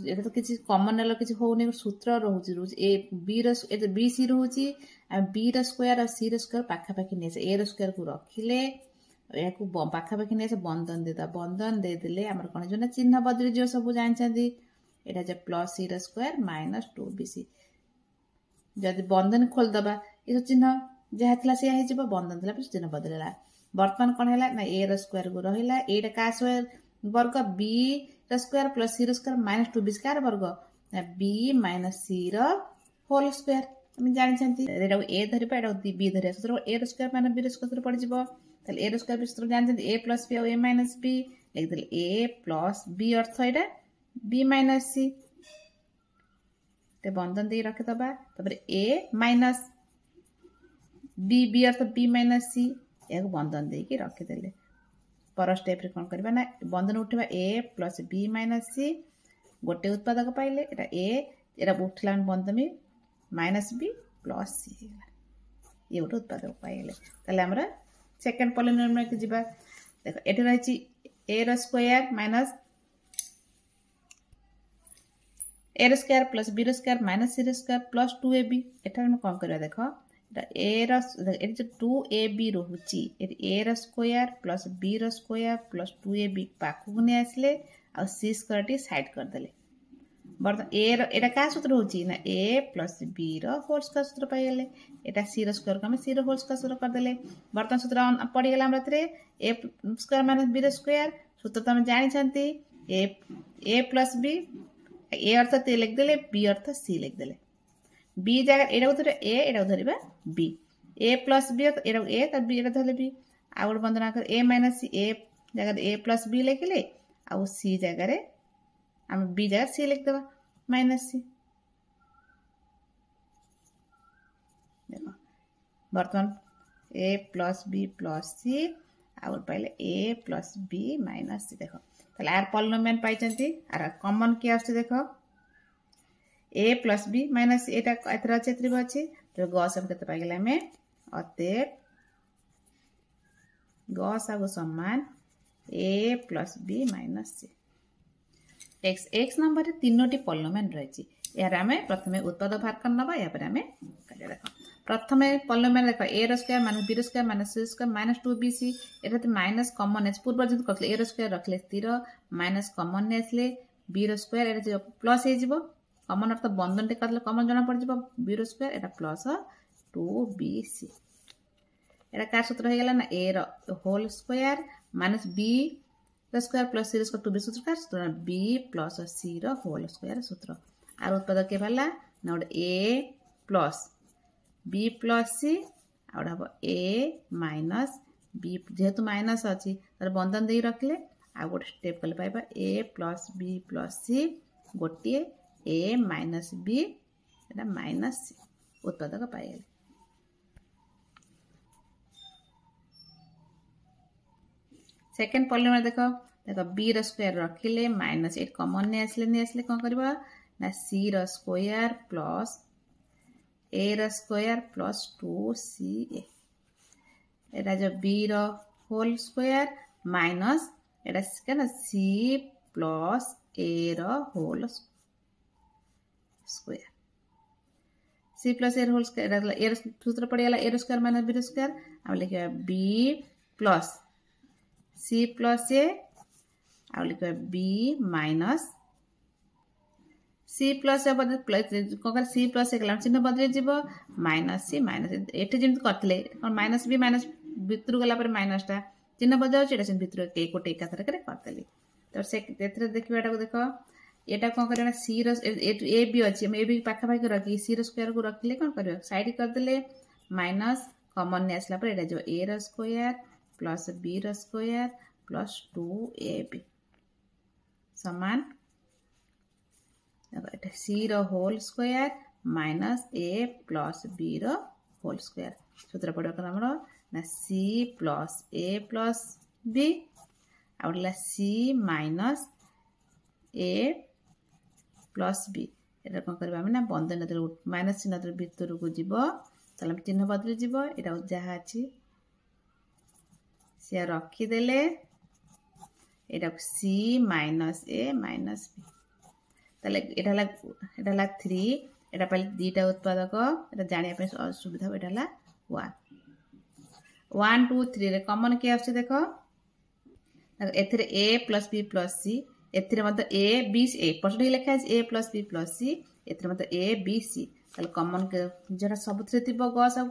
एटा तो किछि कॉमन नेलो किछि होउनी सूत्र रहउची a b a b c रहउची आ बी स्क्वायर और सी स्क्वायर पाखा पाखी नेसे ए स्क्वायर को रखिले या को पाखा पाखी नेसे बंधन देता बंधन दे देले हमर कोन जो ना चिन्ह बदली जो सब जानछंदी एटा जे plus c square minus 2bc जदि बंधन खोल दबा ये चिन्ह जहा थला से हे जिवो बंधन थला पे चिन्ह बदलला वर्तमान कोन हैला ना ए स्क्वायर को रहिला एटा का स्क्वायर वर्ग B square plus c square minus 2bc car वर्ग B minus c whole square हम जानछंती एटा ए धरिबा एटा बी धरिया सूत्र ए स्क्वायर माइनस बी स्क्वायर पड़ जिवो तले ए स्क्वायर सूत्र जानछंती ए प्लस बी और ए माइनस बी लिख देले ए प्लस बी अर्थ एटा बी माइनस सी ते बंधन दे रखे दबा तबरे ए माइनस बी बी अर्थ बी माइनस सी एक बंधन दे के रखे देले पर स्टेप रे कोन करबा ना बंधन उठेबा ए प्लस बी माइनस सी गोटे उत्पादक पाइले एटा ए एटा उठला बंधन में माइनस बी प्लस सी ये गोटे उत्पादक पाइले तले हमरा सेकंड पॉलिनोमियल के जिबा देखो एठी रहिची a square minus a square plus b square minus c square plus 2ab एटा हम कोन करबा देखो ए 2ab रहुची a square plus b square plus 2ab पाखु ने आसले आ सी स्क्वायर टी साइड कर देले बर्तन ए एटा का सूत्र होची ना a plus b whole square सूत्र पाइले एटा सी स्क्वायर को हम सी होल स्क्वायर सूत्र कर देले बर्तन सूत्र पड़ी गेला हमरा रे ए स्क्वायर माइनस बी स्क्वायर सूत्र त हम जानि छंती ए प्लस बी ए अर्थ ते लिख देले बी अर्थ सी लिख देले बी जगह एटा उधर ए एटा उधर बी ए प्लस बी एटा ए त बी एटा धले बी आ गोटे बंधन आकर ए माइनस सी ए जगह ए प्लस बी लिखले आ सी जगह हम बी जगह सी लिख देबा माइनस सी देखो बर्तमान ए प्लस बी प्लस सी आ पाइले ए प्लस बी माइनस सी देखो ताले आर पॉलिनोमियल पाइचंती आर कॉमन के आछे देखो ए प्लस बी माइनस एटा एथरा क्षेत्र अच्छे तो गस हम केते पाइगला में अतएव गसागु समान ए प्लस बी माइनस सी एक्स एक्स नंबर रे तीनोटी पॉलिनोमियल रही यार आम प्रथम उत्पाद बाहर कर नवा या पर आमे देख प्रथम पॉलिनोमियल देख ए रो स्क्वायर माइनस बी रो square minus c square minus 2bc एटा तो माइनस कॉमन है पूर्व जंतु करथले ए रो स्क्वायर रखले स्थिर माइनस कॉमन ने आसले बी रो स्क्वायर एटा जो प्लस हे जिवो कॉमन अर्थ बंधन टे करले कॉमन जणा पड़ जिवो बी रो स्क्वायर एटा प्लस 2bc एटा का सूत्र हे गेला ना a row whole square minus b रो स्क्वायर प्लस सी रो स्क्वायर 2b सूत्र का सूत्र बी प्लस सी रो होल स्क्वायर सूत्र आर उत्पाद के भला ना गोटे ए प्लस बी प्लस सी आउट हम ए माइनस बी जेहेतु माइनस अच्छी तर बंधन दे रखले आ गोटे स्टेप कले पाइबा ए प्लस बी प्लस सी गोटे a minus B Etah minus सी उत्पादक पाइले सेकेंड पॉलिनोमियल देखो देखो बी रो स्क्वायर रखिले माइनस 8 कॉमन ने आसले कोन करबा ना सी रो स्क्वायर प्लस ए रो स्क्वायर प्लस 2ca एटा जो बी रो होल स्क्वायर माइनस एटा केना सी plus A row whole square C plus A whole square a रो सूत्र पड़ गला ए रो स्क्वायर माइनस बी रो स्क्वायर हम लिखा बी प्लस सी प्लस ए आ लिखा बी माइनस सी प्लस कौन सी प्लस चिन्ह बदल जीव माइनस सी माइनस एटे जमी करते माइनस बी माइनस भितर गला माइनस टा चिन्ह बदल से भितर गोटे एकाथर करदेली तो से देखा देख यहाँ कौन कर सी ए बी अच्छी ए बी पाखापाखि रखी सी रो स्क्वायर को रखिले कौन कर साइड करदे माइनस कॉमन ने आसला जो ए रो स्क्वायर प्लस बी रो स्क्वायर प्लस 2ab समान सी रो whole square minus a plus b row whole square सूत्र पड़ो ना सी प्लस ए प्लस बी आउला सी माइनस ए प्लस बी एटा कौन करबा ना बंधन माइनस चिन्ह भितर को जीव ताले चिन्ह बदल जीव एटा जहाँ अच्छी सी रखीदे एटा सी माइनस ए माइनस बी ताले एटा 3 एटा पहले दीटा उत्पादक एटा जानिया पे सुविधा एटा 1 1 2 3 रे कॉमन के आछे देखो एथिरे a plus b plus c एथिरे मतलब a b a परसेंट लिखा है a plus b plus c एथिरे मतलब a b c ताले कॉमन के जरा सबथरे थिबो ग सब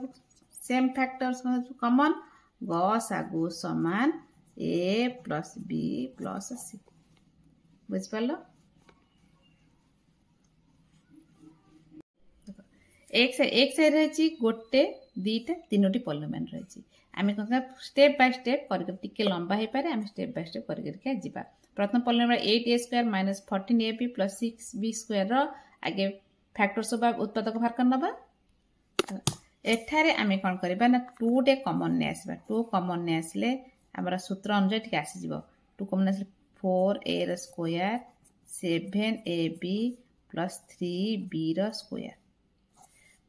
सेम फैक्टर्स कॉमन ग सागु समान a plus b plus c बुझ पालो एक साइड रही गोटे दीटा तीनोटी पॉलिनोमियल रही आम कौन स्टेप बाय स्टेप कर लंबा हो पारे आम स्टेप बाय स्टेप करके जीवा प्रथम polynomial 8a square minus 14ab plus 6b square आगे फैक्टर सब उत्पादक बाहर कर नवा एठारे आम कौन करबा ना 2 टे कॉमन ने आसबा 2 कॉमन ने आसले हमर सूत्र अनुसार ठीक आसी जीवो 2 कॉमन आसले 4a रो स्क्वायर 7ab प्लस 3b रो स्क्वायर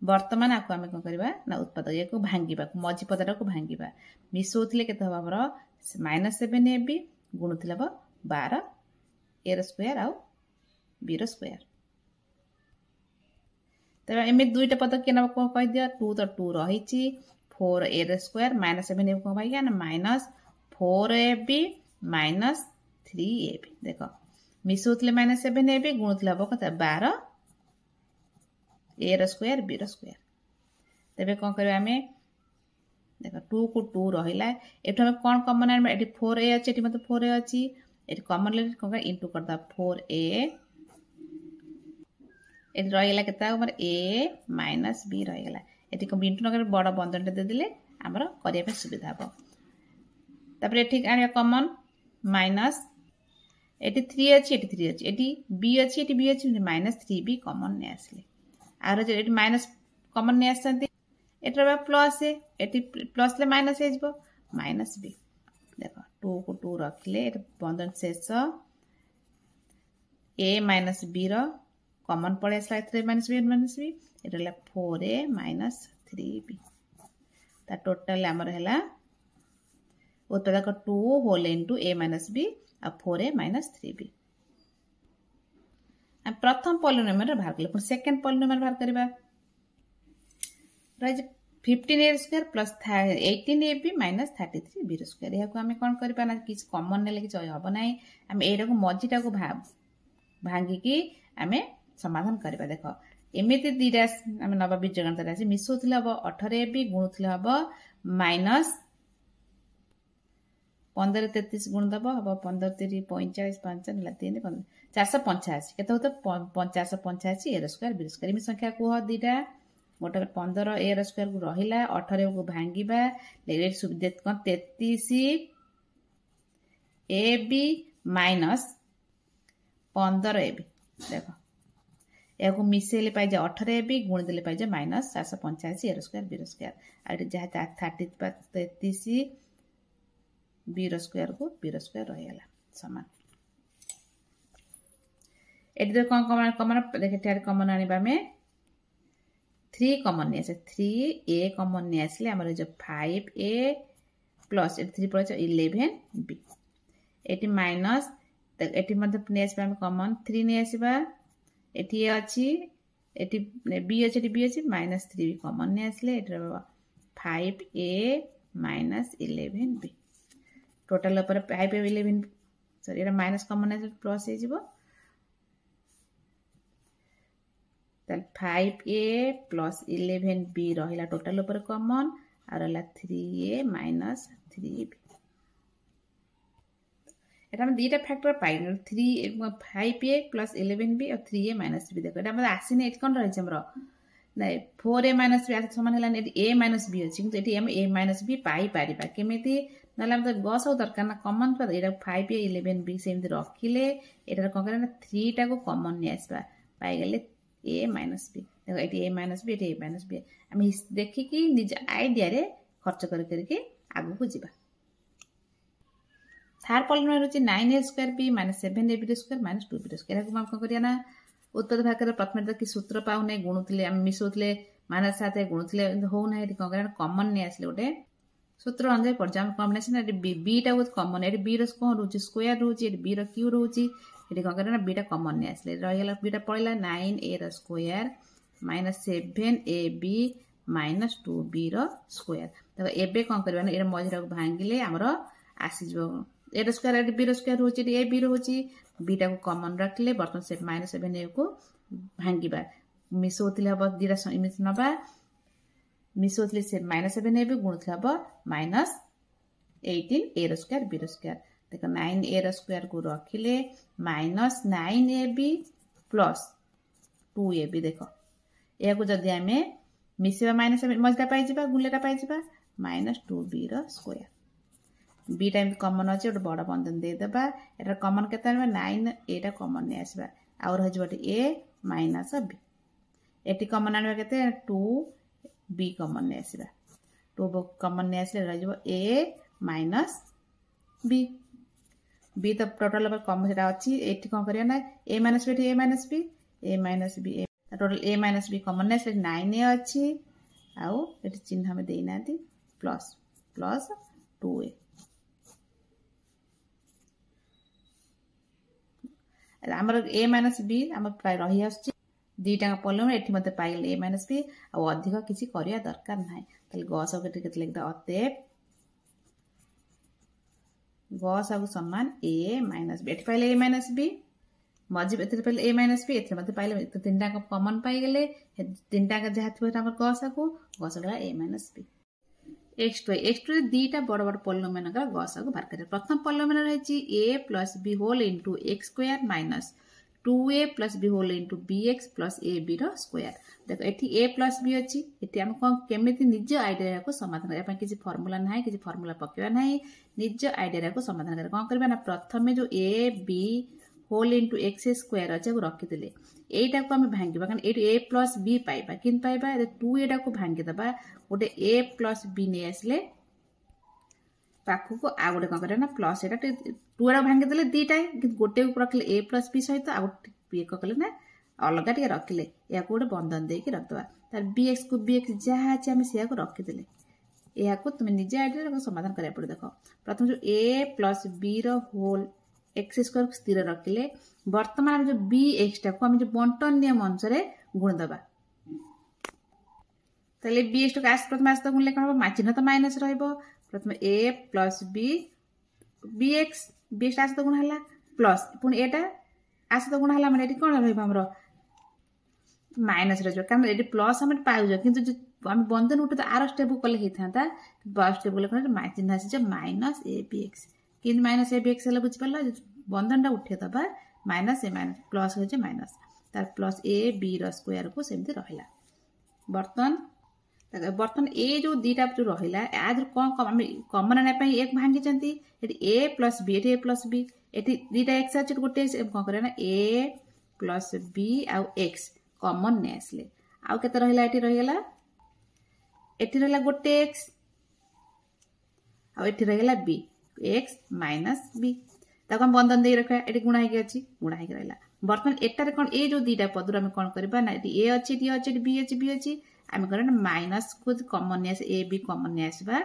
वर्तमान आपको आम कौन करवा ना उत्पादक या भांगा मझी पदाटा को भांगा मिसौले के हम माइनस 7ab गुणुले हम 12 ए रो स्क्वायर आउ बी रो स्क्वायर तब एम दुईटा पद के ना कौन कह दिया 2 तो 2 रही 4 ए रो स्क्वायर माइनस 7ab कौन पाइगा ना माइनस 4ab माइनस 3ab देख मिसौले माइनस 7ab गुणुले हम कत 12 ए रो स्क्वायर बी रो स्क्वायर तेरे कौन कर देख 2 को 2 रहा एठू आम कौन कमन आना ये 4a अच्छे मतलब 4a अच्छी ये कमन ले कौन इंटू करदा 4a ये रहीगला के a माइनस b रहीगला ये कम इंटू नगर बड़ बंधन दे देले आमर करने सुविधा हम तापर ये आने कमन माइनस ये 3 अच्छी ये 3 अच्छी ये b अच्छी ये b अच्छी माइनस 3b कमन ने आसले आर जो माइनस कमन नहीं आसती एटर प्लस ए प्लस ले माइनस हो माइनस बी देख 2 को 2 रखिले बंधन शेष ए माइनस बी रमन पड़े आसला माइनस बी ये 4a माइनस 3b ता टोटल आमर है उत्पादक 2 whole into a minus b आ 4a माइनस 3b प्रथम पॉलिनोमियल बाहर कले पुणी सेकेंड पॉलिनोमियल बाहर करबा रही 15a square plus 18ab minus 33b square या आम कौन करबा ना किसी कॉमन नेले कि हम ना आम एटा को मझीटा को भांगिकी आम समाधान करबा देख एमती दीटा आम नवा बीजगणित राशि मिसौले हम 18ab गुणुले हम माइनस 15 33 गुण दब हम 15 3 45 5 3 485 केते होते 485 ए स्क्वायर बी स्क्वायर इमी संख्या कुह दीटा गोटे 15 ए स्क्वायर को रहिला 18 को भांगिबा लेट सुविधा कोन 33 a b minus 15 a b देखो याको मिसेले पाइ जा 18 ए बी गुण देले पाइ जा माइनस 485 ए स्क्वायर बी स्क्वायर आ जहा 33 बी स्क्वायर को बी स्क्वायर रहीगला समान एटी कौन कमन कमन देखे कमन आनिबा में 3 कमन नहीं आसे 3a कमन नहीं आसले हमर जो 5a प्लस 3 पड़े 11b एटी माइनस एटी मतलब नहीं आसबा हम कमन 3 नहीं आसबा एटी a अछि एटी b अछि एटी b अछि माइनस 3b कमन नहीं आसले eighty 5a minus 11b total ऊपर 5 11 सॉरी एटा माइनस कमन आसे प्लस हे जिवो तल 5a प्लस 11b रहिला टोटल ऊपर कमन आ रहला 3a माइनस 3b एटा हम दीटा factor pine 5a plus 11b और 3a माइनस 3b देखो एटा हम आसीने एट कोन रहै छै हमरो नै 4a माइनस b आसे समान हला एटी a माइनस b अछि किंतु एटी हम a minus b pi Paribas केमिति नला हम तो गस हो दरकार ना कॉमन पर एटा 5a 11b सेम रखिले एटा कोन करे ना 3 टा को कॉमन नि आसबा पाई गेले a माइनस b देखो eighty a minus b eighty a minus b हम देखि कि निज आईडिया रे खर्च करके आगु को जिबा थर्ड पॉलिनोमियल होची 9a square b minus 7ab square minus 2b square हम कोन करिया ना उत्पाद भाग रे प्रथम कि सूत्र पाउ नै गुणुतले हम मिसौतले माइनस 7 गुणुतले हो नै एटी कोन करे कॉमन नै आसले ओटे सूत्र अनुसार पड़जा कॉम्बिनेशन एटी b टा विथ कॉमन एटी b रो कोन रहउची स्क्वायर रहउची एटी b रो क्यू रहउची एटी कोन करे ना b टा कॉमन नै आसले रहिला b टा पड़िला 9a रो square minus 7ab minus 2b रो स्क्वायर देखो एबे कोन करबा ना एरा मझरा को भांगिले हमरो आसी जो ए रो स्क्वायर एटी b रो स्क्वायर रहउची एटी a b रहउची b टा को कॉमन रखले बर्तन सेट माइनस 7a को भांगिबा मिसौतले हबो दीरा इमेज नबा मिसौतले से माइनस 7ab गुणुतले हबो माइनस 18a रो स्क्वायर b रो स्क्वायर देखो 9a रो स्क्वायर को रखिले माइनस 9ab प्लस 2ab देखो या को जदी हमें मिसेबा माइनस मजटा पाई जिबा गुलेटा पाई जिबा माइनस 2b रो स्क्वायर b टाइम कॉमन अछि ओट बड़ा बंधन दे देबा एटा कॉमन केता 9 एटा कॉमन नै आसबा और हो जबटे a माइनस b एटी कॉमन आनबा केते 2b कॉमन नै आसबा 2 कॉमन नै आसले रह जबो a माइनस b b तो टोटल पर कॉमन सेटा अछि एटी कोन करिया ना a minus b a minus b total a minus b common नै आसले 9a अछि आउ एटी चिन्ह हम देई नाती प्लस प्लस 2a हमर a माइनस b हम प्राय रही आछि दीटा पॉलिनोमियल एठी मते पाइल a माइनस b आ अधिक किछि करिया दरकार नाही तले गस के टिके लिख द अते गस आगु समान a माइनस b एठी पाइल a माइनस b मजि एथे पाइल a माइनस b एथे मते पाइल तीनटा को कॉमन पाइ गेले तीनटा का जहा थबे हमर गस गला a माइनस b x2 दीटा बड़ बड़ पॉलिनोमियल का गस को बाहर करे प्रथम पॉलिनोमियल रहछि a plus b whole into x square minus 2a plus b whole into bx plus ab रो स्क्वायर देखो एठी a प्लस b अछि एठी हम कोन केमिति निज आइडिया को समाधान करे किछि फार्मूला नाही किछि फार्मूला पकेबा नाही निज आइडिया को समाधान करे कोन करबा ना प्रथमे जो a b whole into x square अछि को रखि देले एटा को हम भांगिबा कारण एटी a प्लस b पाइबा किन पाइबा 2a टा को भांगी दबा गोटे a प्लस b ने आसले पाखु को आ गोटे कोन करे ना प्लस एटा 2 टा भांगी देले दीटा गोटे को रखले a प्लस b सहित आ b को कले ना अलगा टिके रखले या को गोटे बंधन दे के रखदबा तार bx को bx जहा अछि हम सेया को रखि देले यह तुम निजे आइडिया समाधान करा पड़े। देख प्रथम जो a plus b whole x square को स्थिर रखिले वर्तमान जो बी एक्स टाक आम जो बंटन नियम अनुसार गुण दबा ताले बी एक्स टाक प्रथम आस गुणले कौन हम चिन्ह तो माइनस प्रथम ए प्लस बी बी एक्स आस गुण है प्लस पुणी एटा आस गुण है मैंने कौन रहा माइनस रही कारण ये प्लस आम पाऊज कि आम बंधन उठे तो आर स्टेप कले होता बस स्टेप कले चिन्ह आसी माइनस ए बी एक्स कि माइनस ए बी एक्स बुझिपार बंधन टा उठे दबा माइनस ए माइनस प्लस हो माइनस तार प्लस ए बी स्क्वायर को सेमती रहा बर्तन ए जो दीटा जो रहा आज कौन कमन आने एक भांगी ए plus b a plus b ये दीटा एक्स अच्छे गोटे कौन कर ए प्लस बी आउ एक्स कमन नहीं आसले आउ के रहा ये रहा गोटे एक्स आउ रहा बी एक्स माइनस बी ताको हम बंधन दे रखा ये गुणा अच्छी गुणा रहा बर्तमान एटार कौन ये जो दीटा पदर आम कौन करवा ना ए अच्छी डी अच्छी बी अच्छी बी अच्छी आम कर माइनस को कमन नहीं आस ए बी कमन नहीं आसवा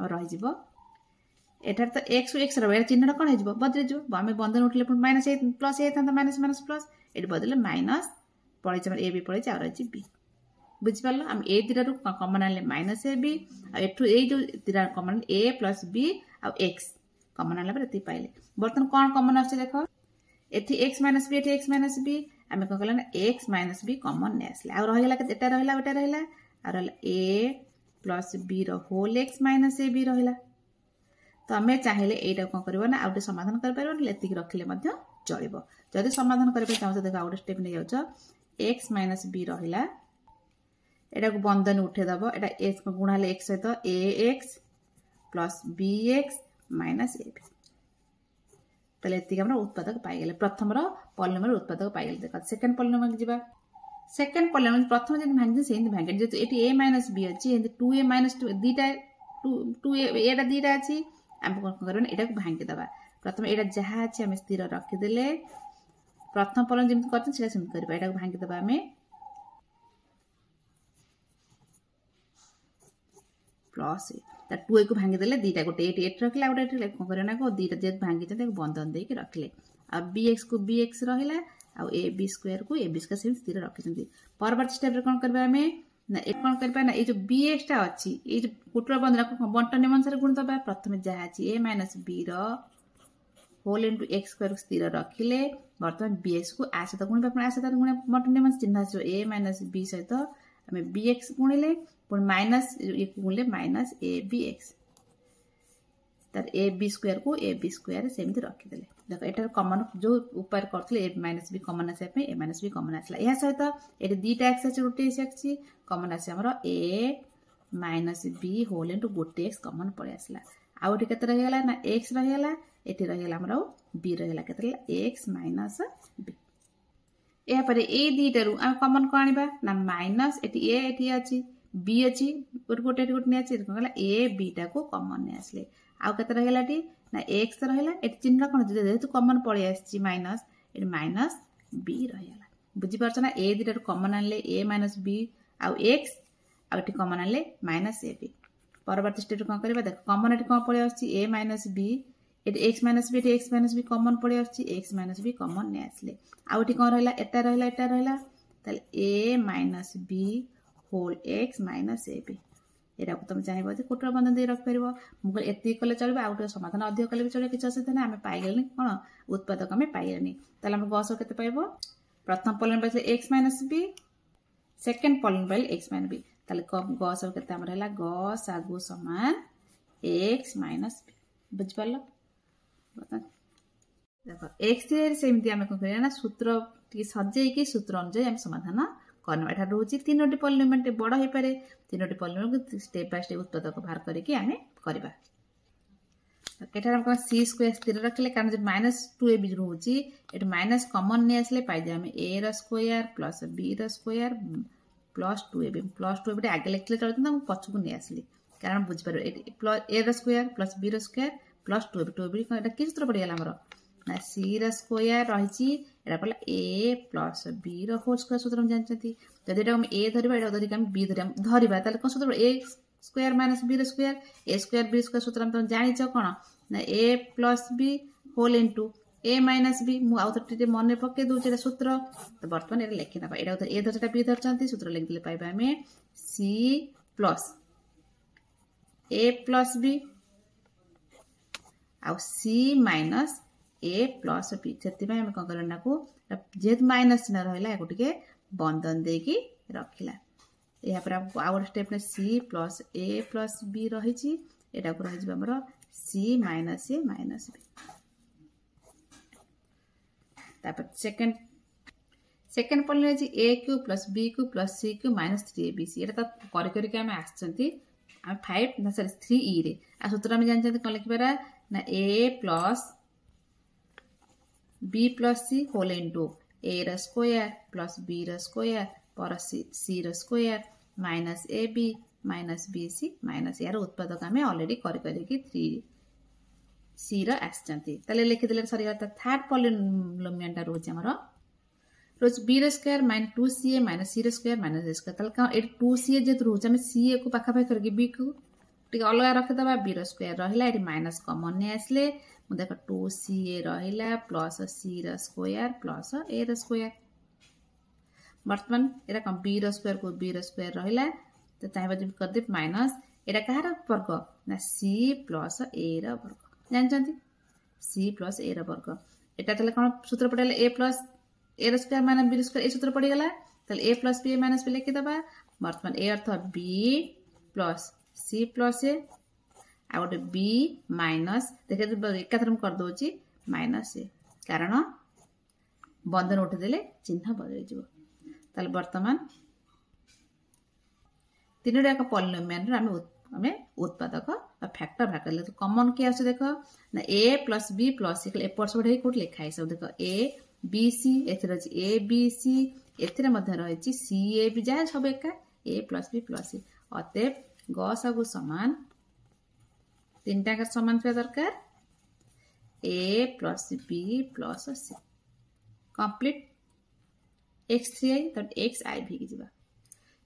रही एठार तो एक्स एक्स रहा चिन्ह कौन हो बदली आम बंधन उठले माइनस प्लस ए था माइनस माइनस प्लस ये बदले माइनस पड़े ए बी पड़े आ रही बी बुझिपार आम ए दीटारू कमन आने माइनस ए बी आठू जो दीटा कमन ए प्लस बी आउ एक्स कमन आने ये पाइले बर्तमान कौन कमन आस देख ये x minus b x minus b आम कौन कला एक्स माइनस बी कमन नहीं आसले आ रहा a plus b whole x minus a b रहा तो आम चाहिए यहाँ कौन करना आउटे समाधान कर रखिले चलो जदि समाधान करने चाहो देख आउटे स्टेप नहीं जाओ एक्स माइनस बी रहा यहाँ को बंधन उठेदब यहाँ एक्स गुणा एक्स सहित a x plus b x minus a b ये उत्पादक पाइगले प्रथम पॉलिनोमियल उत्पादक पाइगले देख सेकेंड पॉलिनोमियल जी सेकेंड पॉलिनोमियल प्रथम जब भांगी से भांगे जेहतु ये ए माइनस बी अच्छी टू ए माइनस दीटा टू एटा दीटा अच्छी आम कौन करना यहाँ भांगी दबा प्रथम यहाँ जहाँ अच्छी आम स्थिर रखीदे प्रथम पॉलिनोमियल जमी करते यहाँ भांगी दबा आम प्लस टू ए को भांगीदे दीटा गोटे एट रखिले गोटे कौन करना दीटा जेहतु भांगी बंधन देके रखिले आ बी एक्स को बी एक्स रहा आउ ए बी स्क्वायर को ए बी स्क्वायर से स्थिर रखी परवर्त स्टेप कौन करवा आम ना कौन करवा ना ये बी एक्स टा अच्छी ये कुटुर बंधन बंटन नियम अनुसार गुण दबा प्रथम जहाँ अच्छी a minus b whole into x square स्थिर रखिले बर्तमान बी एक्स को आ सहित गुण आ सहित गुण बंटन नियम चिन्ह आस ए माइनस बी सहित आम बी एक्स गुणिले पुणी माइनस ये गुणिले माइनस ए बी एक्स तार ए बी स्क्वायर को ए बी स्क्वायर सेमती रखीदे देख एटार कमन जो उपाय करते ए माइनस बी कमन आसापी ए माइनस बी कमन आसला यह सहित ये दीटा एक्स अच्छे गोटे अच्छी कमन आस ए माइनस बी होल इंटू गोटे एक्स कमन पड़े आसला आउ ये रहीगला ना एक्स रहीगला ये रहीगला बी रहीगला के एक्स माइनस बी यापर ए दीटारू आम कमन को आनिबा ना माइनस ये अच्छी बी अच्छी गोटे गोटे गोटे नहीं अच्छी कौन ए बीटा को कमन नहीं आसले आउ के रहीगला ना एक्स रहा ये चिन्ह कौन जेहतु कमन पड़े आसी माइनस ये माइनस बी रहीगला बुझीपार ना ए दीटारू कमन आनले ए माइनस बी आउ एक्स आउ कमन आनले माइनस ए बी परवर्त स्टेप कौन करवा देख कमन ये कौन पड़े ए माइनस बी ये एक्स माइनस बी कमन पड़े एक्स माइनस बी कमन नहीं आसले आउ कौन रहा एटा रहा a minus b whole x minus a b यहाँ तुम चाहिए कोटर बंधन दे रखिपर मुझे ये कले चलो आउ समाधान अधिक कले भी चलो किसी असुविधा ना आम पाइगले कौन उत्पादक आम पाइगले आम गस के पाइब प्रथम पॉलिनोमियल पाइले x minus b second polynomial x minus b गस के गस आगु सामान एक्स माइनस बी बुझिपार देख एक्स सेमती आम कौन करना सूत्र सजेक सूत्र अनुसार आम समाधान करना यहाँ रोचे तीनो पॉलिनोमियल बड़ हो पाए तीनो पॉलिनोमियल स्टेप बाय स्टेप उत्पादक बाहर करके आम करवा एठार सी स्क्वायर स्थिर रखिले कारण जो माइनस टू ए बी रोचे ये माइनस कमन नहीं आसले पाई आम a square plus b square plus two a b आगे लिखले चलते पछक नहीं आसली कारण बुझीपार a square plus b square plus two a b कि सूत्र पड़गला ना सी स्क्वायर रही पड़ा a plus b whole square सूत्र हम जानते जब ये ए धरवा धरिक बी धरवा कौन सूत्र ए स्क्वायर माइनस बी स्क्वायर ए स्क्वायर बी स्क्वायर सूत्र तुम जानिच कौन ना a plus b whole into a minus B मुझे मन पकई दूसरे सूत्र तो बर्तमान ये लिखिना यहाँ ए धरता बी धरती सूत्र लिखिले पाइबा आम सी प्लस ए प्लस बी आउ सी माइनस ए प्लस बी से कौन करना जेहेतु माइनस चिन्ह रहा है टे बंधन देकी रखिला यहाँ पर आउ गोटे स्टेप में c plus a plus b रही रही c minus a minus b तापर सेकेंड पॉइंट रही a cube plus b cube plus c cube minus 3abc ये तो करके आम आम 5 ना सॉरी 3e रे आ सूत्र आम जानते कौन लिखिपारा ना a plus b plus C whole into A raw square plus B raw square पर सी र square minus a b minus b c minus यार उत्पादक आम अलरेडी करके 3c रे लिखिदे सर थर्ड पॉलिनोमियल रोज आमर रोज B square minus 2ca minus c square minus a square 2ca जेहतु रोज आम सी को पाखापाखि करके बी को अलग रखिदे बी स्क्वायर रहा ये माइनस कमन नहीं आसले देख 2ca रहा plus c square plus a square बर्तमान ये कौन बी स्क्वायर को बी स्क्वायर रहा तो चाहिए जब करदे माइनस यहाँ कहार वर्ग ना सी प्लस ए वर्ग जानते सी प्लस ए वर्ग यहाँ कौन सूत्र पड़ेगा ए plus a square minus b square ए सूत्र पड़गला ए प्लस बी माइनस बी लिखिदे बर्तमान ए अर्थ बी प्लस सी प्लस ए आ गए बी माइनस देखिए एकाथर कर दूची माइनस ए कारण बंधन उठीदे चिन्ह बदल बर्तमान तीनोटा एक पॉलिनोमियल आम उत्पादक फैक्टर भाग कर कमन किए आस देख ना ए प्लस बी प्लस सी एपट सेपट कौट लिखाई सब देख ए बी सी ए बी सी रही सी ए बी जहाँ सब एका ए प्लस बी प्लस सी अतएव गसगु सामान तीन टाक सामान थी दरकार ए प्लस बी प्लस सी कंप्लीट x3i तो xi भी जा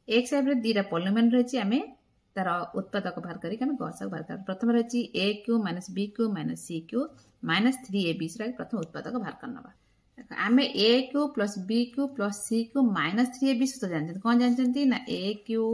xi दीटा पॉलिनोमियल रही आम तार उत्पादक बाहर करके गसगु बाहर कर प्रथम रही a cube minus b cube minus c cube minus 3abc प्रथम उत्पादक बाहर करना आम a cube plus b cube plus c cube minus 3abc तो जानते कौन जानते ना a cube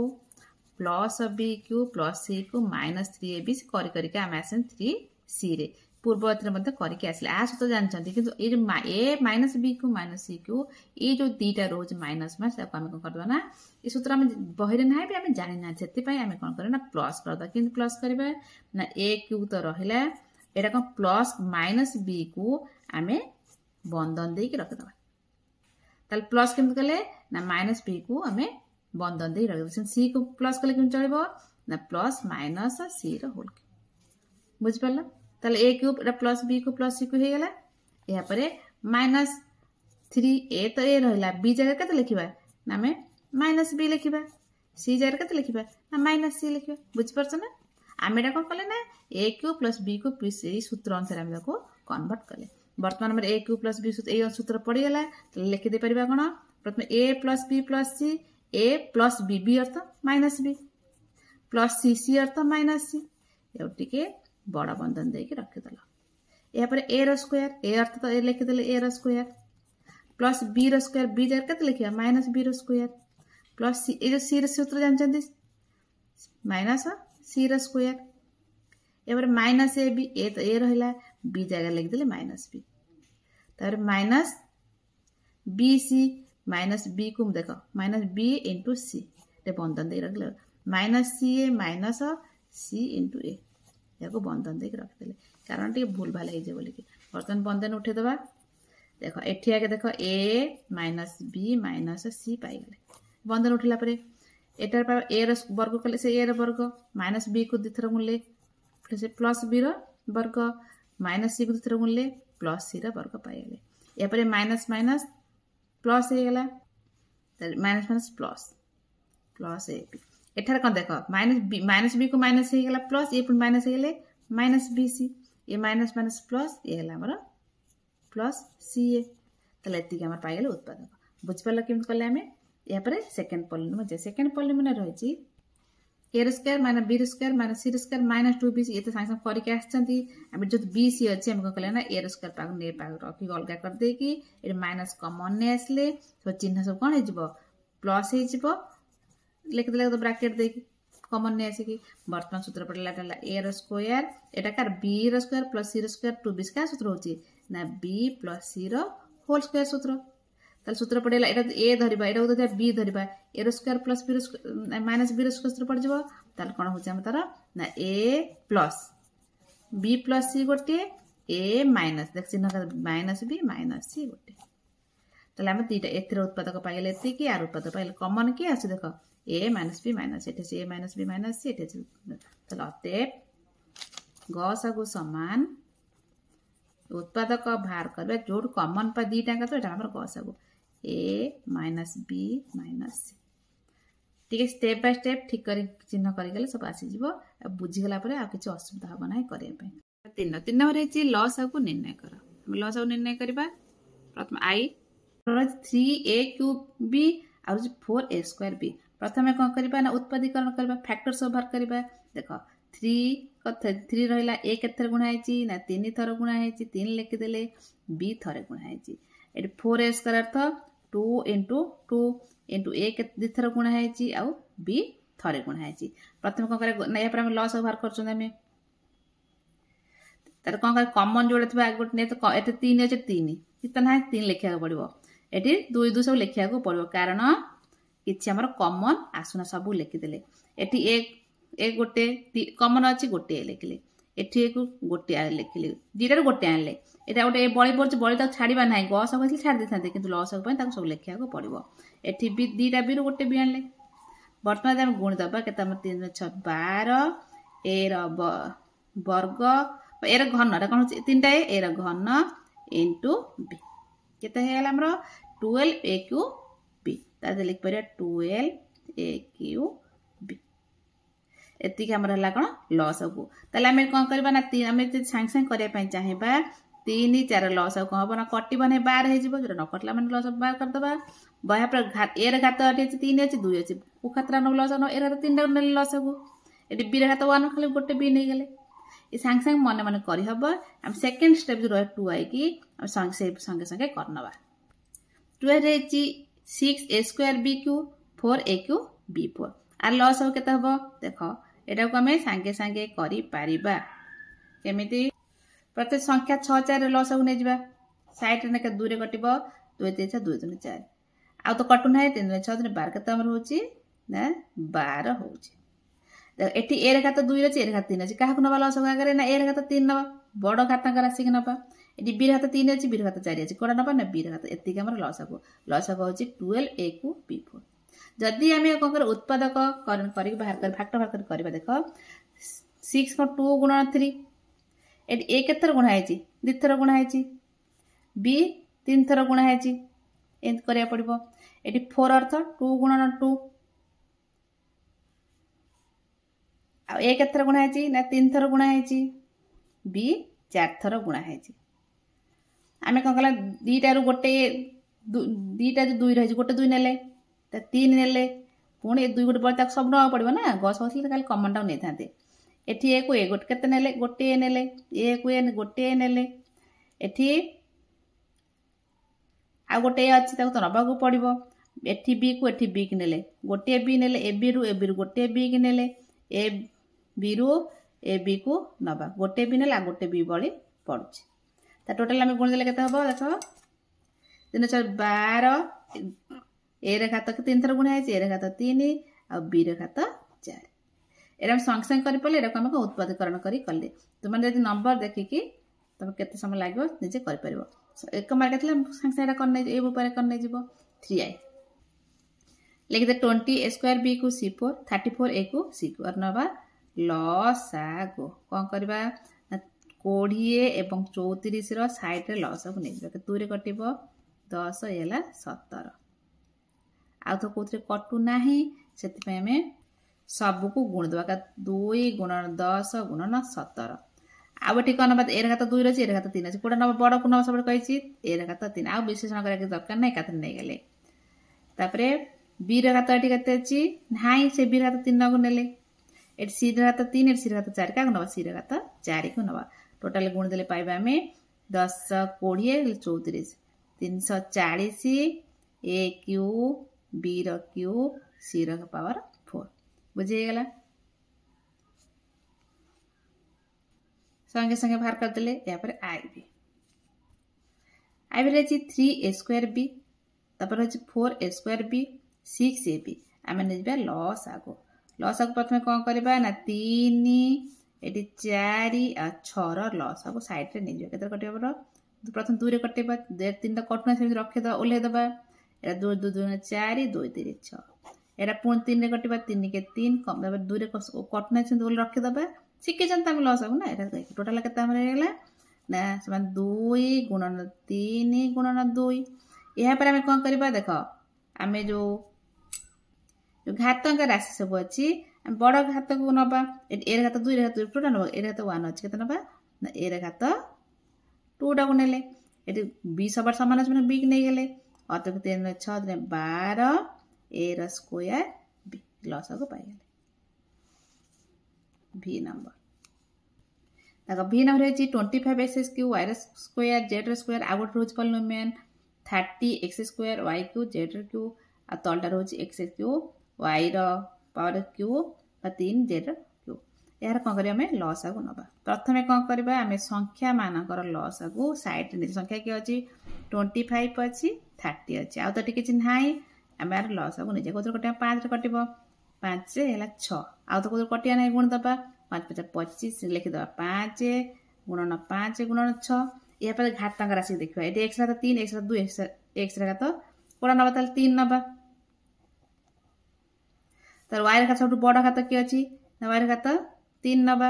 plus b cube plus c cube minus 3abc करके आम आस 3c रे पूर्ववर्ती करके आसले आ सहित जानते कि ये जो a minus b cube minus c cube ये जो दीटा रोज माइनस में आम कौन करदे ना ये सूत्र आम बही ना भी आम जानी ना से आम कौन करना प्लस करदे कि प्लस करवा ना ए क्यू तो रहा यहाँ कौन प्लस माइनस बी को आम बंधन दे रखिदे प्लस केम कले ना माइनस बी को आम बंधन दे रखिदे सी को प्लस कले केम चलो ना प्लस माइनस सी रोल बुझिपार ताले ए क्यूब प्लस बी को प्लस सी को हो गला यहाँ पर माइनस 3 ए तो ए रहा बी जगह के लिखा ना आम माइनस बी लिखा सी जगह के लिखा ना माइनस सी लिखा बुझिपार ना आम एटा कौन कले ना ए क्यू प्लस बी को सूत्र अनुसार आम कन्वर्ट कले बर्तमान ए क्यू प्लस बी सूत्र पड़गला लिखिदे पार कौन प्रथम ए प्लस सी ए प्लस बी अर्थ माइनस बी प्लस सी अर्थ माइनस सी टे बड़ बंधन दे रखिदेल यहाँ पर ए स्क्वायर ए अर्थ तो लिखिदे a square plus b square b जगह के लिखा minus b square plus c ये सी सूत्र जानते माइनस सी स्क्वायर यहाँ पर माइनस ए बी ए तो ए रहा बी जगह लिखिदे माइनस बी तार minus b c minus b को देख माइनस बी इंटू सी बंधन दे रखिले minus c a minus c into a या बंधन दे रखिदे कारण टे भूल भाल हो बर्तमान बंधन उठेदबा देख एठी आगे देख ए माइनस बी माइनस सी पाइगले बंधन उठिला परे एटार ए वर्ग कले से ए वर्ग माइनस बी को दुथर गुणले से प्लस बी वर्ग माइनस सी को दुथर गुणले प्लस सी वर्ग पाइगले या पर माइनस माइनस प्लस हो गला minus minus plus plus a b एठार कौन देख माइनस बी को माइनस हो गला प्लस ये पुणी माइनस हो गले माइनस बी सी ये माइनस माइनस प्लस ये आमर प्लस सी ए ताले आम पाइगले उत्पादक बुझिपार केमती कले आम या सेकेंड पॉलिनोमियल सेकेंड पॉलिनोमियल रही a square minus b square minus c square minus 2b ये तो सागे सागे करके आछंती हम जो बी सी अछि हम कहले ना ए स्क्वायर पाग ने पाग रखी अलग कर दे कि ए माइनस कॉमन ने आसले तो चिन्ह सब कोन हे जिवो प्लस हे जिवो लिख देले तो ब्रैकेट दे कॉमन ने आसी कि वर्तमान सूत्र पड़ला टाला ए स्क्वायर एटा कर b square plus c square 2b का सूत्र होची ना b प्लस c रो होल स्क्वायर सूत्र ताल सूत्र पड़ेला एटा ए धरिबा एटा उदे बी धरिबा a square plus b minus b square सूत्र पड़ जबो ताल कोन होची हम तारा ना a plus b plus c गोटे ए माइनस देख चिन्ह का माइनस बी माइनस सी गोटे ताल हम तीटा एथरे उत्पादक पाइले एति कि आर उत्पादक पाइले कॉमन के आसी देखो ए माइनस बी माइनस एटे से ए माइनस बी माइनस सी एटे ताल अतएव गसागु समान उत्पादक बाहर करबे जोड कॉमन पा दी टाका तो एटा हमर गसागु ए माइनस बी माइनस सी ठीक है स्टेप बाय स्टेप ठीक कर चिन्ह करि गेले सब आसी जिवो बुझी गला परे आ किछ असुविधा हो नाही करे पे तीन नंबर हेची लसागु निर्णय कर हम लसागु निर्णय करबा प्रथम आई 3a क्यूब b और 4a स्क्वायर b प्रथमे कोन करबा ना उत्पादीकरण करबा फैक्टर सब बाहर करबा देखो 3 रहिला a केथर गुणा हेची ना 3 थर गुणा हेची 3 लिखि देले b थरे गुणा हेची eighty 4a square earth 2 into 2 into a के दिथर गुणा हेची आ b थरे गुणा हेची प्रथम कोन करे ना या पर हम लॉस बाहर करछन हम तर कोन करे कॉमन जोड़े थबा गुट ने तो एते 3 अछि 3 कितना है 3 लिखिया पड़िबो एटी 2 2 सब लिखिया को पड़िबो कारण किछि हमर कॉमन आसुना सब लिखि देले एटी एक गोटे कॉमन अछि गोटे लिखले एठी एक गोटे लिखले दीटार गोटे आनले एटा गोटे बळी पड़छ बळी त छाड़ीबा नै गस होइले छाड़ देथांते किंतु लॉस हो पय ताको सब लिखिया को पड़िबो एठी बी दीटा बी गोटे बी आनले वर्तमान हम गुण दबा केता हम 3 6 12 ए र वर्ग ए र घन रे कोन तीनटा ए र घन इनटू बी केता हेला हमरो 12 a क्यूब b ता लिख परिया 12 a क्यूब b एति हमर हला कोन लॉस हो ताले हम कोन करबा ना हम सांग सांग करे पय चाहेबा 3 4 लॉस हो कहबो ना कटी बने 12 हे जिवो न कटला मन लॉस 12 कर दबा बया पर घात ए रे घात अटे 3 अछि 2 अछि को खतरा न लॉस न ए रे 3 रे लॉस हो एटी बी रे घात 1 खाली गोटे बी नै गेले ई सांग सांग मन मन करि हबो हम सेकंड स्टेप जो रहे 2 आई की हम संगे संगे करनबा 2 रे छि 6a square b cube 4a cube b4 आ लॉस हो केता हबो देखो एटा को हमें संगे संगे करि पारिबा केमिति प्रत्येक संख्या 6 4 रे लॉस हो नै जिबा साइड ने के 2 रे कटिबो 2 3 6 2 3 4 आ तो कटु नै 3 6 3 12 केता हमर होची ना 12 होची देख एठी ए रे घात 2 रे 4 घात 3 अछि काहा को नबा लॉस हो करे ना ए रे घात 3 नबा बड़ घात का राशि के नबा एठी b रे घात 3 अछि b रे घात 4 अछि कोडा नबा ना b रे घात एति के हमर लॉस हो होची 12a को b4 जदि हमें कोन कर उत्पादक करि बाहर कर फैक्टर बाहर करबा देखो 6 को 2 गुणा 3 एटी a केथर गुणा हेची दिथर गुणा हेची b 3 थर गुणा हेची एंत करिया पड़िबो एटी 4 अर्थ 2 गुणा 2 आ a केथर गुणा हेची ना 3 थर गुणा हेची b 4 थर गुणा हेची आमे कोन कला दीटा रु गोटे दीटा जो 2 रहै गोटे 2 नेले त 3 नेले पुणी 2 गोटे बळ तक सब न पड़िबो ना गस होसले खाली कॉमन डाउन नै थाते एठी ए को ए गोटे केते नेले गोटे नेले ए को ए गोटे नेले एठी आ गोटे अछि ताको त नबा को पड़िबो एठी बी को एठी बी कि नेले गोटे बी नेले ए बी रु गोटे बी कि नेले ए बी रु ए बी को नबा गोटे बी नेला गोटे बी बळी पडुछि त टोटल हम गुण देले केते हबो देखो 3 4 12 ए रे घात 3 थर गुणा है ए रे घात 3 आ बी रे घात 4 एरा संग करि पले एरा हम उत्पादीकरण करि कले तुम यदि नंबर देखि कि तब केते समय लागो निजे करि परबो एक मार्क थले संग एरा करने ए ऊपर करने जिवो 3i लिख दे 20a स्क्वायर b को c4 34a को c4 और नबा लसागु कोन करबा 20 एवं 34 रो साइड रे लसागु नै जिवो के 2 रे कटिबो 10 एला 17 आ तो कोथरे कटु नाही सेति पे हमें सब को गुण दवा का 2 गुणन 10 गुणन 17 आ बठी कोन बात ए रे घात 2 रे ए रे घात 3 अछि कोडा न बड़ को न सब कहिछि ए रे घात 3 आ विश्लेषण करे के दरकार नै कात नै गेले तापरे बी रे घात एठी कते अछि नाही से बी रे घात 3 को नेले एट सी घात 3 एट सी घात 4 क्या नवा सी घात 4 को नवा टोटाल गुण देले पाइबा आमे 10 20 34 340 ए क्यू बी रो क्यू सी रो पावर 4 बुझे गला संगे संगे बाहर कर देले या पर आई भी रही 3 ए स्क्वायर बी तापर रही 4 a square B 6 A B आम नहीं लॉस आगो प्रथम कौन करवा ना 3 ये 4 आ 6 लॉस आगो सैड्रे नहीं के कटेबर प्रथम 2 कटेबा 3 कटुना से रखीद ओल्लैदबा यहाँ 2 2 2 4 2 3 6 यहाँ पुणी 3 कटा 3 के 3 कम 2 कटुना से रखीदबा शिखी लॉस आगो ना टोटाल के 2 गुणन 3 गुणन 2 यहाँ पर आम कौन करवा देख आम जो घातक राशि सब अच्छी बड़ घात को नवा ए घात 2 घात 2 टोटा नवा ए घात 1 अच्छे के नवा ना ए घात 2 टा को नेले ये बी सब सामान अच्छे बी की नहीं गले अतक 3 6 12 ए स्क्वायर बी लॉस को पाइगले भी नंबर देखो भी नंबर है 25 x cube y square z square आ गोटे रोज polynomial 30 x square y cube z cube आ तलटा रोज x cube y power cube 3 z cube यार कौन करें हमें लॉस आगु नवा प्रथम कौन करवा आम संख्या मानकर लॉस आगु साइड नहीं संख्या किए अच्छी 25 अच्छी 30 अच्छी आउ तो किसी ना आम यार लॉस आगु नहीं कौन कटा 5 कटब 5 है 6 आउ तो कौन कटिया ना गुण दबा 5 5 25 लिखिद 5 गुणन 5 गुणन 6 या पर घातक राशि देखा ये एक्स घात 3 एक्स घात 2 एक्स घात कौन नवा 3 नवा तर वाई घात सब बड़ घात किए अच्छी वाई घात 3 नवा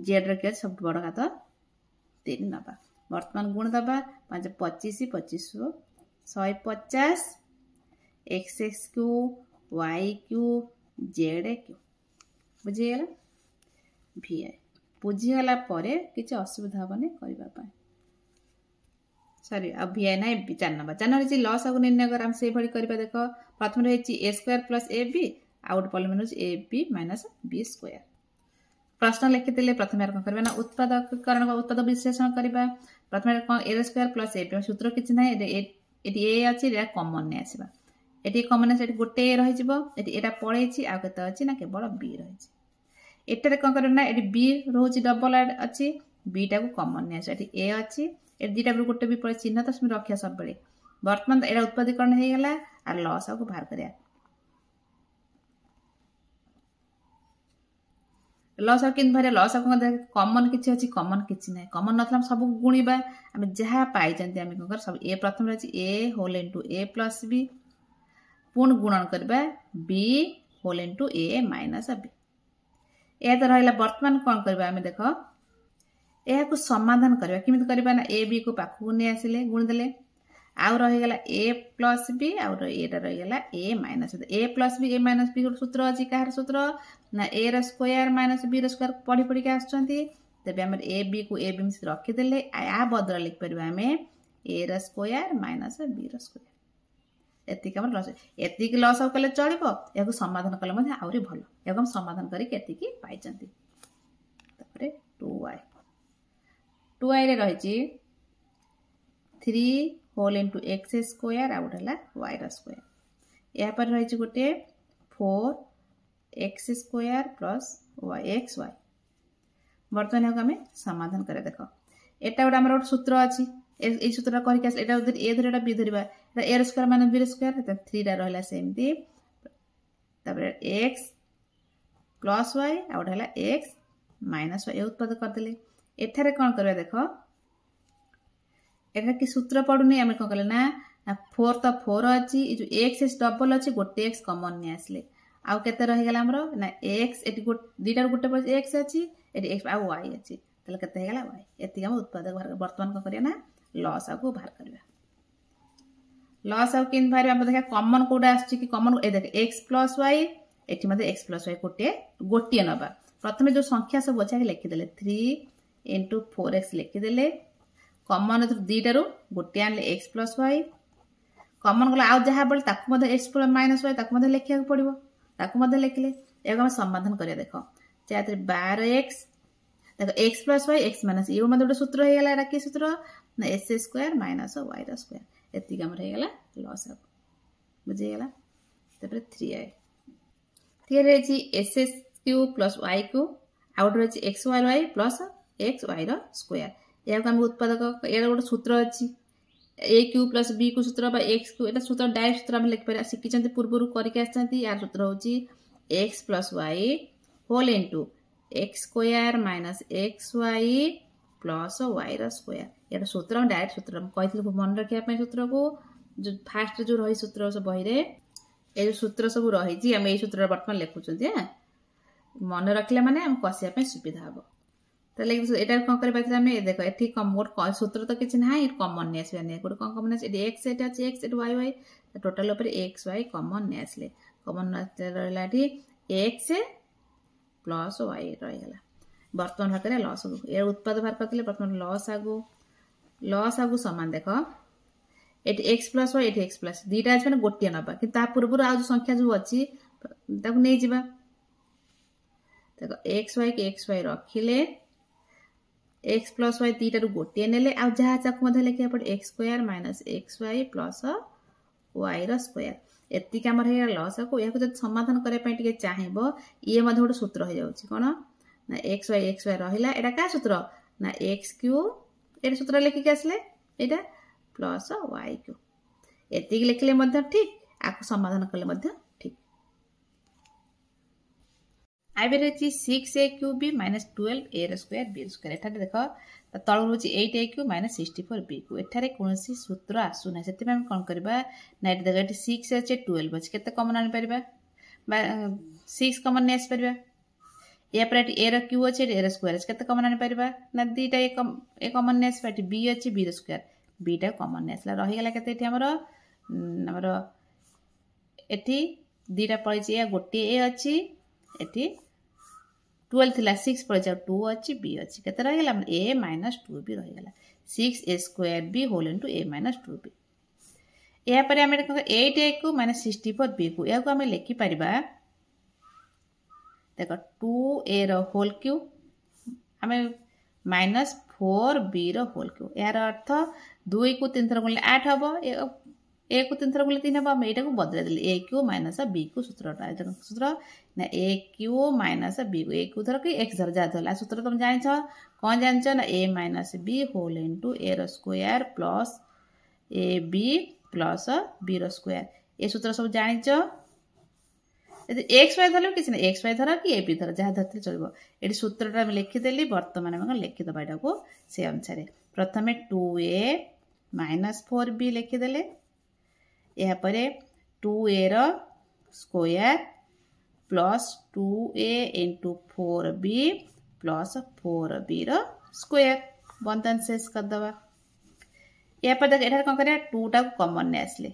जेड किए सब बड़ घात 3 नवा बर्तमान गुण दबा 5 25 25 150 x x cube y cube z cube बुझीगला भी आई बुझीगला किसी असुविधा हेनी करने सॉरी अब भी आई ना 4 नंबर 4 नंबर लॉस आगु निर्णय कर आम से करवा देख प्रथम रही a square plus a b आउट polynomial a b minus b square प्रश्न लिखिदे प्रथम कौन करवा ना उत्पादकरण उत्पाद विश्लेषण करवा प्रथम कौन a square plus a B सूत्र किसी ना ये अच्छी कमन नहीं आसवा ये कमन आस गोटे रही पड़े आउ के अच्छी ना केवल बी रही एटारे कौन कर ये बी रोच डबल अच्छी बी टा को कमन नहीं आस ए अच्छी ये दुटा गोटे भी पड़े चिन्ह तो रखा सब बेले बर्तमान यहाँ उत्पादीकरण हो गला आर लॉस को बाहर कर लॉस कि लॉस कमन किसी अच्छी कमन किसी ना कमन ना सब गुणवा आम जहाँ पाई आम कौन कर सब ए प्रथम रही ए whole into a plus B पुणी गुणन करवा B whole into a minus B यह तो रहा बर्तमान कौन करवा आम देख यह समाधान करवा किमित करवा ना ए बी को पाखक नहीं आसिले गुणिदेले आउ रहीगला ए प्लस बी आउ एटा रहीगला a minus a plus b a minus B गोटे सूत्र अच्छी कहार सूत्र ना a square minus b square पढ़ी पढ़ी आसुँच तेज आम ए बी को ए बी मिस रखीदे आ बदल लिखिपर आम a square minus b square एतिक लस एतिक लस कले चलो या समाधान कले आहरी भल या समाधान करके पाई 2y रे रही 3 होल इंटू एक्स स्क्वायर आउ गोटे वाई स्क्वायर यहाँ पर रही गोटे 4 x square plus y x y बर्तमान यहाँ आम समाधान कर देख एटा गोटे आम गोटे सूत्र अच्छी ये सूत्र करके ए धर बी धरवा ए स्क्वायर माइनस बी स्क्वायर 3 टा रहा सेमती एक्स प्लस वाई आउ गोटे एक्स माइनस वाई उत्पाद करदे एठारे कौन करवा देख एटा कि सूत्र पड़ूनी आम कौन कले ना 4 तो 4 अच्छी जो एक्स डबल अच्छी गोटे एक्स कमन नहीं आसले आउ के रहीगला ना एक्स ये दुटा गोटे पड़े एक्स अच्छी ये एक्स आउ वाई अच्छी तेल के वाई ये आम उत्पादक बर्तमान कौन करिया ना लॉस आगु बाहर करवा लॉस आउ कि बाहर आम देखा कमन कौटा आस कमन देख एक्स प्लस वाई ये एक्स प्लस वाई गोटे नवा प्रथम जो संख्या सब अच्छे लिखिदे 3 इंटू 4x लिखिदे कमन दुटा गोटे आने एक्स प्लस वाई कमन गला आउ जहाँ बोले एक्स माइनस वाई लिखा पड़ो लिखिले एक समाधान करिया देख 12x देखो x plus y x minus ये मतलब गोटे सूत्र हो गला कि सूत्र ना s square minus y square एतिक आमर हो गला लॉस अब बुझीगला तापर 3i ठीक है x cube plus y cube आउट रही x y y plus x y square या उत्पादक ये गोटे सूत्र अच्छी a cube plus b cube सूत्र एक्स क्यू यहाँ सूत्र डायरेक्ट सूत्र आम लिखिपर शिखी पूर्व करके यार सूत्र हूँ x plus y whole into x square minus x y plus y square यार सूत्र डायरेक्ट सूत्र कही मन रखापी सूत्र को जो फास्ट जो रही सूत्र सब बही ये सूत्र सब रही आम यही सूत्र बर्तमान लिखुंट मन रखले मैंने आम कषापी सुविधा हम तो यहाँ कौन कर देख ये गोटे सूत्र तो किसी ना कमन नहीं आसवा नहीं गोटे कौन कमन आस एक्स ये अच्छे x y y total x y common नहीं आसले कमन रहा एक्स प्लस वाई रहीगला बर्तमान भाग लस आगु ये उत्पाद बाहर करते बर्तमान लस आगु सामान देख ये एक्स प्लस वाई ये एक्स प्लस दीटा अच्छे मैंने गोटे ना कि पूर्व आज संख्या जो अच्छी नहीं जावा देख एक्स वाई रखिले एक्स प्लस वाई दीटा गोटे ने आउ लिखा पड़े x square minus x y plus y square एतिक आमर है लस को यह समाधान करने चाहिए ये गोटे सूत्र हो जाऊँ कौन ना एक्स वाई रहा यहाँ क्या सूत्र ना एक्स क्यू ये सूत्र लिखिक आसले यहाँ प्लस वाई क्यू एतिक लिखले ठीक आपको समाधान कले ठीक आइबे रही 6a cube b minus 12a square b square एठारे देख तल रोच 8a Q minus 64b Q एठारे कौन सूत्र आसूना से कौन करवा ना देख ये 6 अच्छे 12 अच्छे के कमन आनीपर 6 कमन नहीं आसपर या ए क्यू अच्छे ए स्क्वायर अच्छे के कमन आनीपर ना दीटा ए कमन नहीं आसपा बी अच्छे बी स्क्वायर बीटा कमन नहीं आसला रहीगला के आमर एटी दीटा पड़ी या गोटे ए अच्छी एटी 12 थिला 6 पड़े 2 अच्छी बी अच्छी केते रहीगला ए माइनस 2 बी रहीगला 6a square b whole into a minus 2 b या पर आम 8a को माइनस 64b को या आम लिखिपर देख 2a होल क्यू आम माइनस 4b होल क्यू यार अर्थ 2 को 3 थर गुणिले 8 हम ए को 3 थर गुणिले 3 हम आम यहाँ को बदल देली ए क्यू माइनस बी को सूत्र सूत्र ना ए क्यू माइनस बी को ए क्यू धर कि एक्स धर जहाँ धरला सूत्र तुम जान कौन जान ना a minus b whole into a square plus a b plus b square ये सूत्र सब जान एक्स वाई धर किसी ना एक्स वाई धर कि ए बी धर जहाँ धरते चलो ये सूत्रटा लिखिदेली बर्तमान आम लिखिदबा यहाँ को से अनुसार प्रथम 2a minus 4b लिखिदेले यापर 2a square plus 2a into 4b plus 4b square बंधन शेष करदे या देख ये कौन कर 2 टा कमन नहीं आसले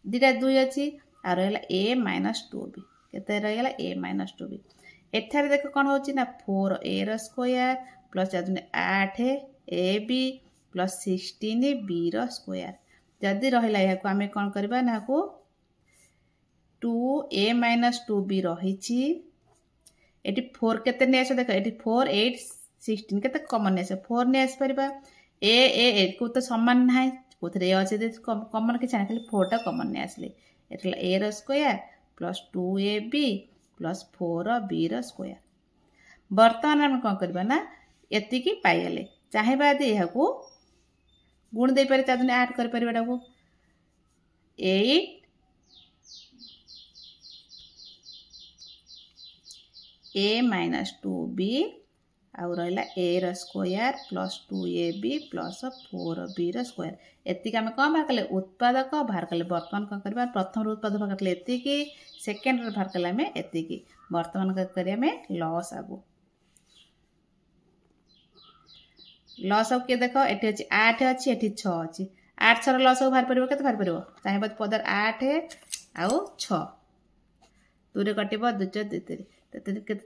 दीटा 2 अच्छी आ रहा ए माइनस 2b के रहीगला ए माइनस 2b एठार देख कौन हो 4a square plus 8 a b plus 16b square जदि रहा यहाँ आम कौन करवा ना 2a माइनस 2b रही 4 के नहीं आस देख ये 4 8 16 के कमन नहीं आस 4 नहीं आसपर ए को तो सामान ना कौन ए अच्छे कमन किसी ना खाली 4 टा कमन नहीं आसले a square plus 2ab plus 4b square बर्तमान आम कौन करवा ना एति पाइगले चाहिए यदि यहाँ गुण दे पारे 8 कर 8 a माइनस 2b आउ रहा a square plus 2ab plus 4b square एतिक आम कौन बाहर कले उत्पादक बाहर कले बर्तमान कौन करवा प्रथम उत्पादक बाहर कले एतिकी सेकेंड बाहर कले आम एतिकी बर्तमान करें लॉस आगु लॉस आगु किए देख ये अच्छी 8 अच्छी ये 6 अच्छी 8 6 लॉस बाहर पड़ो के बाहर पड़ो चाहिए पदर 8 आउ 6 दूरे कटब 2 2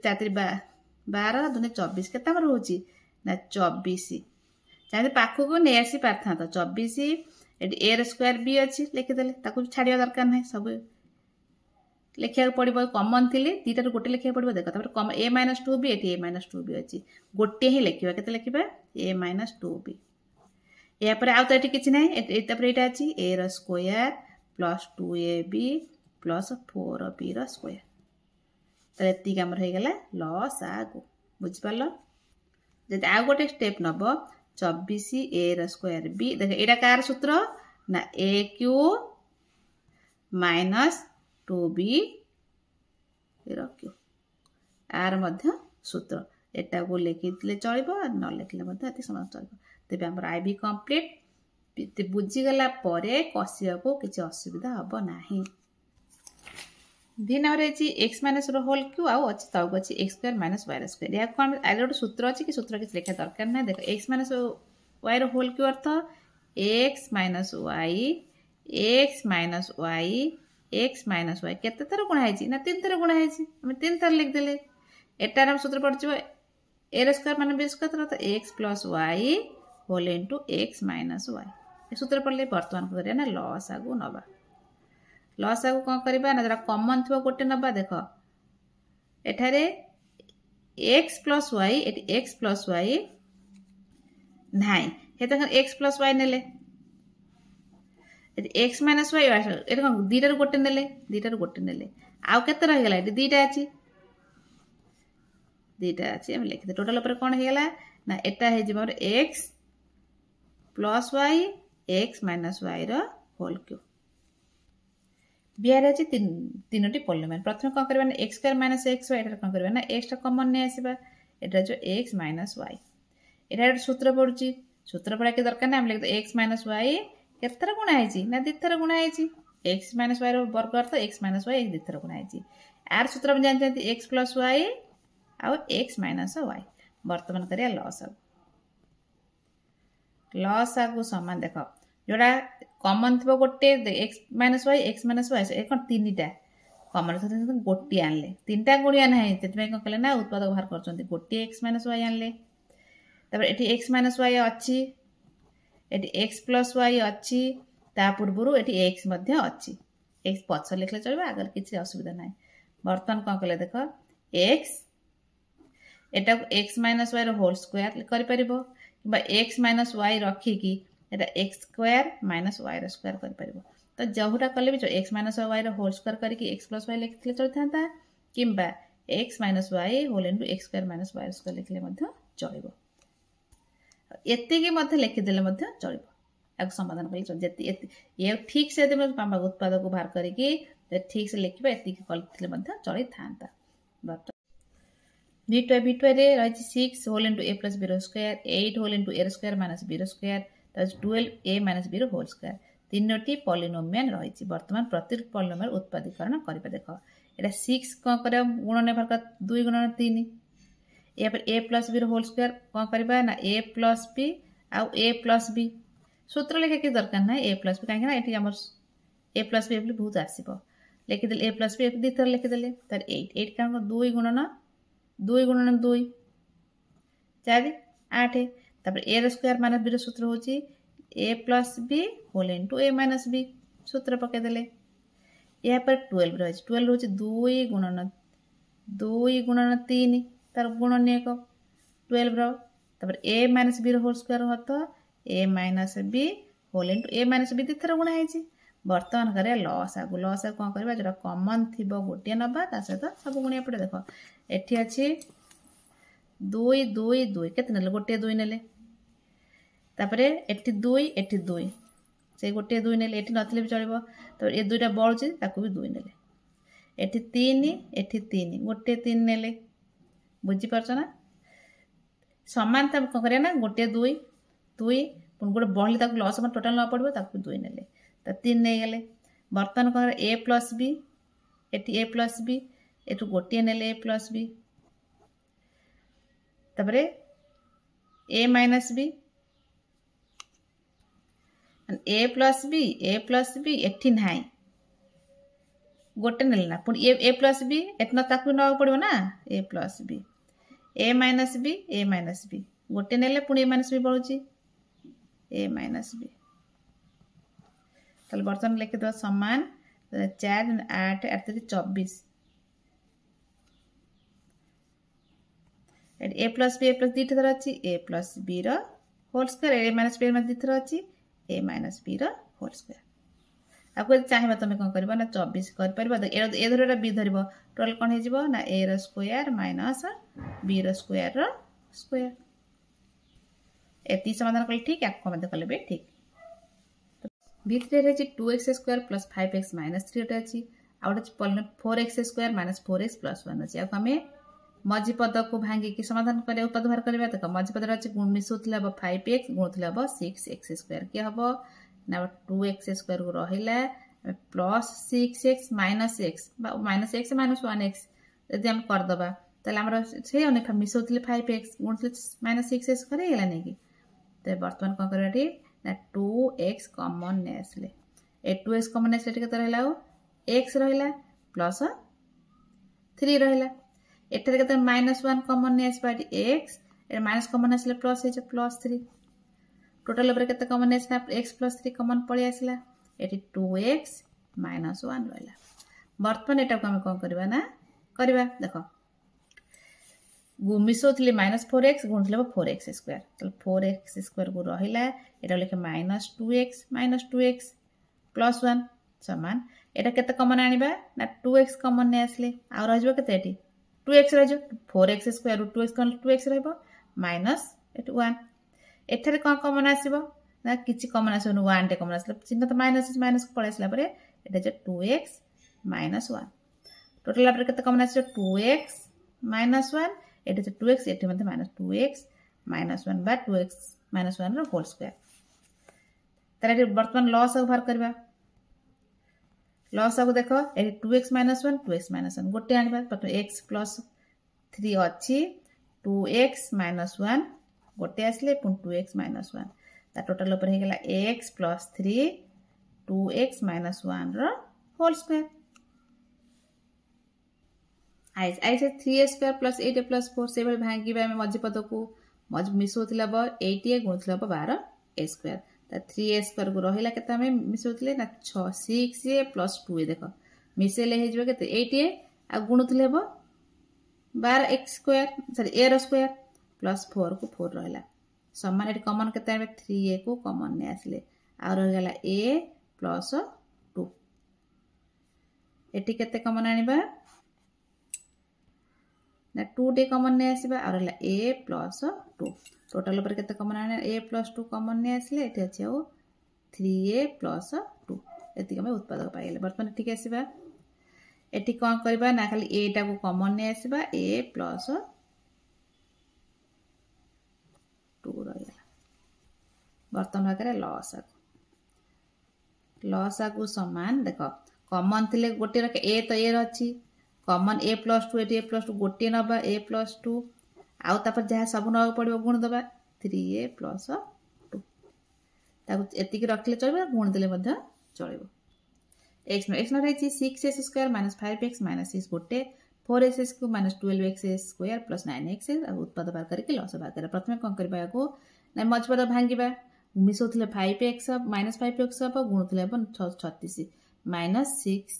4 12 2 24 के रोचे ना 24 चाहिए पाखक नहीं आसी पार था 24 ये ए स्क्वायर बी अच्छी लिखिदे छाड़ा दरकार ना सब लिखा पड़ो कमन थी दीटार गोटे लिखा पड़ो देख कम ए माइनस टू बी ये ए माइनस टू बी अच्छी गोटे ही लिखा के लिखा ए माइनस टू बी यापर आउ तो ये किसी ना यहाँ अच्छी a square plus 2ab plus 4b square तो ये आमर हो गला लस आगु बुझिपार जब आउ गोटे स्टेप नब 24 ए स्क्वायर बी देख यहाँ कार सूत्र ना a cube minus 2b cube आर सूत्र एटा को लिखिले चलो न लिखिले समय चलो तेज आम आई भी कम्प्लीट बुझीगला कषिया को किसी असुविधा हम ना दी नंबर है एक्स माइनस होल क्यू आउ अच्छी तक अच्छी x square minus y square या आगे गोटे सूत्र अच्छी कि सूत्र किसी लिखा दरकार ना देख x minus y whole cube अर्थ x minus y x minus y केते थर गुणाई ना 3 थर गुणाई आम 3 थर लिखिदे एटार सूत्र पड़ो ए स्क्वायर मान बी स्क्वायर तो x plus y whole into x minus y सूत्र पड़े बर्तमान को ना लस आगु नवा लस आगु कौन करवा ना जरा कमन थो गोटे नवा देख एठारे x plus y x plus y नाई एक्स प्लस वाई नेले एक्स माइनस वाई ये दीटार गोटे नेले आउ केते रहीगला ये दीटा अच्छी दीटा अच्छी आम लिखिदे टोटाल पर कौन होगा ना एटा हो x plus y x minus y whole cube बिहार अच्छी तीनो पॉलिनोमियल प्रथम कौन करवा x square minus x y कौन करवा ना एक्स कमन नहीं आसवा एटा जो एक्स माइनस वाई यहाँ सूत्र पड़ुची सूत्र पड़ा के दरकार ना आम लिखते एक्स माइनस वाई केतर गुणाई ना 2 थर गुणाई एक्स माइनस वाई वर्ग अर्थ एक्स माइनस वाई 2 थर गुणाई आर सूत्र में जानते एक्स प्लस वाई आउ एक्स माइनस वाई बर्तमान करिया लस आगु सामान देख जोड़ा कमन थी गोटे एक्स माइनस वाई कौन 3टा कमन गोटे आनले 3टा गुणिया ना कौन कले ना उत्पादक बाहर कर गोटे एक्स माइनस वाई आनले ये एक्स माइनस वाई अच्छी ये एक्स प्लस वाई अच्छी ता पूर्व ये एक्स अच्छी एक्स पछ लिखले चलो आगे किसी असुविधा ना बर्तमान कौन कले देख एक्स एटा x minus y whole square कर एक्स माइनस वाई रखिकी x square minus y square कर तो जोटा कले भी x minus y whole square करके एक्स प्लस वाई लिखिले चलता था कि x minus y whole into x square minus y square लिखिले चलो ये लिखिदेले चलो आपको समाधान कले ये ठीक से उत्पाद को बाहर करके ठीक से लिखा ये चली था V2 रही 6 whole into a plus b square 8 whole into a square minus b square 12 a minus b whole square 3टी पॉलिनोमियल रही बर्तमान प्रति पॉलिनोमियल उत्पादीकरण करवा देख यहाँ 6 कौन कर गुणन भाग 2 गुणन 3 या पर ए प्लस बी होल स्क्वायर कौन करवा ना ए प्लस बी आउ ए प्लस बी सूत्र लिखा कि दरकार ना ए प्लस बी कहीं ये आम ए प्लस बी बहुत आसो लिखिदे ए प्लस बी 2 थर लिखिदे तार 8 क्या 2 गुणन 2 गुणन 2 4 8 तापर ए स्क्वायर माइनस बी सूत्र हूँ ए plus b whole into a minus B सूत्र पकईदे या पर 12 रही 12 हूँ 2 गुणन 3 तार गुणन 1 12 तापर ए minus b whole square earth A minus b whole into a minus B 2 थर गुणाई बर्तमान कर लस आगु कौन करवा जो कमन थी गोटे नवा सहित सब गुणिया पड़े देख एटी अच्छी 2 2 2 के गोटे 2 नेले एटी 2 से गोटे 2 नेले एटी नथिले भी चलो तो ये 2टा बढ़ुची भी 2 नेले एटी 3 गोटे 3 नेले बुझीपार ना समानता कौन करिया ना गोटे 2 2 गोटे बढ़ले लस टोटाल न पड़ो 2 नेले तो 3 नहीं गले बर्तमान कौन ए प्लस बी एटी ए प्लस बी एटू गोटे नेले ए plus B तबरे A minus b a plus B eighty ना गोटे नेले ना पुणी ए प्लस बी एट ना पड़ो ना a plus b a minus B गोटे नेले पुणी ए माइनस बी बढ़ुची ए माइनस बी ताल बर्तमान लिखिद समान 4 8 8 24 ए प्लस बी दी थर अच्छी a plus b whole square a minus b दी थर अच्छी a minus b whole square आपको चाहिए तुम कौन कर 24 कर ए धर बी धर टोटाल कौन हो ना a square minus b square square एति समाधान कले ठीक आपको मध्य कले भी ठीक भितर रही 2x square plus 5x minus 3 गोटे अच्छी आउटे 4x square minus 4x plus 1 अच्छी आम मझी पद को भांगिकी समाधान कर पद बाहर करवा देख मझी पद अच्छे मिसुले हम 5x गुणुले हम 6x स्क्वायर किए हम ना 2x स्क्वायर को रहा plus 6x minus x minus x minus 1x यदि आम करदे ताल से अनुसार मिसौले 5x गुणुले माइनस 6x स्क्वायर होगा नहीं कि तो बर्तमान कौन करवा ठीक ना 2x कॉमन ने आसले ए 2x कॉमन आसले केते रहला x रहला प्लस 3 रहला एठारे केते -1 कॉमन ने आसबा x ए माइनस कॉमन आसले प्लस हे प्लस 3 टोटल ऊपर केते कॉमन आसला x प्लस 3 कॉमन पळी आसला एठी 2x -1 रहला बर्तमान एटा को हम कोन करबा ना करबा देखो मिसौले -4x गुणुले 4x स्क्वायर तो 4x स्क्वायर को रहा एटा लिखे -2x प्लस 1 समान एटा केते कॉमन आनिबा ना 2x कॉमन ने आसले आ रहजबो केते eighty 2x रहजो 4x square 2x common 2x रहबो माइनस 1 एठारे कोन कॉमन आसीबो ना किछि कॉमन आसो 1 टे कॉमन आसले चिन्ह तो माइनस को पळे आसला परे एटा जे 2x -1 टोटल आपरे केते कॉमन आसो 2x -1 एटा जे 2x एटी मध्ये -2x -1 बा 2x -1 रो होल स्क्वायर तारे वर्तमान लॉस बाहर करबा लॉस को देखो ए 2x -1 गोटे आनिबा प्रथम x प्लस 3 अच्छी 2x -1 गोटे आसले पुन 2x -1 ता टोटल ऊपर हे गेला x प्लस 3 2x -1 रो होल स्क्वायर आई से 3a square plus 8a plus 4 से भाई भांगिबा में मझी पद को मझ मिसौथिला 8a गुणुथिला 12a स्क्वायर ता 3a स्क्वायर को रहिला केते हम मिसौथिले ना 6a प्लस 2a देखो मिसेले हे जबे केते 8a आ गुणुथिले हो 12x स्क्वायर सॉरी a रो स्क्वायर प्लस 4 को 4 रहिला समान एटी कॉमन केते हम 3a को कॉमन ने आसले आ रह गेला a प्लस 2 एटी केते कॉमन आनिबा ना 2 कॉमन ने आसीबा आ रहला a प्लस 2 टोटल ऊपर केते कॉमन आने a प्लस 2 कॉमन ने आसले एटी अछि आ 3a प्लस 2 एति हम उत्पादक पाइले वर्तमान ठीक आसीबा एटी कोन करबा ना खाली a टा को कॉमन ने आसीबा a प्लस 2 रहला वर्तमान करे लॉस को समान देखो कॉमन थिले गोटे रखे a तो a रछि कॉमन a प्लस 2 एटी a प्लस 2 गोटे नबा a प्लस 2 आउ तापर जहा सब नवा पड़िबो गुण दबा 3a प्लस 2 ताको एति के रखले चलबा गुण देले मध्ये चलबो x न रही 6x square minus 5x minus 6 गोटे 4x को minus 12x square plus 9x उत्पाद बाहर करके लॉस बाहर करे प्रथमे कोन करबा को नै मजपद भांगिबा मिसौथिले 5x माइनस 5x गुणुथिले 36 माइनस 6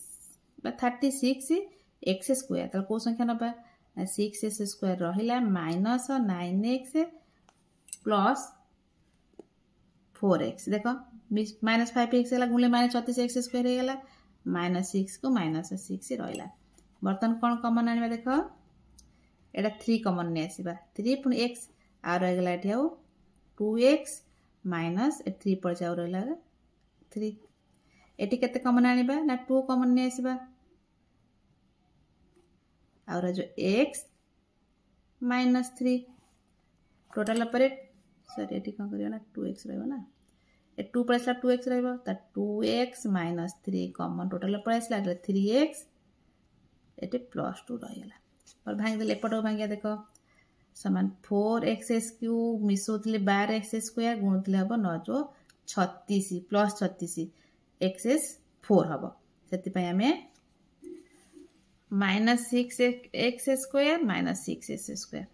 बा 36 x स्क्वायर त को संख्या नबा 6x स्क्वायर रहिला माइनस 9x प्लस 4x देखो माइनस 5x हला गुणले माइनस 36x स्क्वायर हे गेला माइनस 6 को माइनस 6 रहिला बर्तन कोन कॉमन आनिबा देखो एटा 3 कॉमन ने आसीबा 3 पुन x आ रह गेला एठी आउ 2x माइनस 3 पर जाउ रहला 3 एठी केते कॉमन आनिबा ना 2 कॉमन ने आसीबा और जो x माइनस 3 टोटल पर सॉरी एठी कोन करियो ना 2x रहबो ना ए 2 पर असला 2x रहबो त 2x माइनस 3 कॉमन टोटल पर असला 3x एटी प्लस 2 रहला और भांग देले एपटो भांगिया देखो समान 4x क्यूब मिसौथिले 12x स्क्वायर गुणुथिले हबो 9 जो 36 प्लस 36 x 4 हबो सेति पय हमें minus 6x square minus 6x square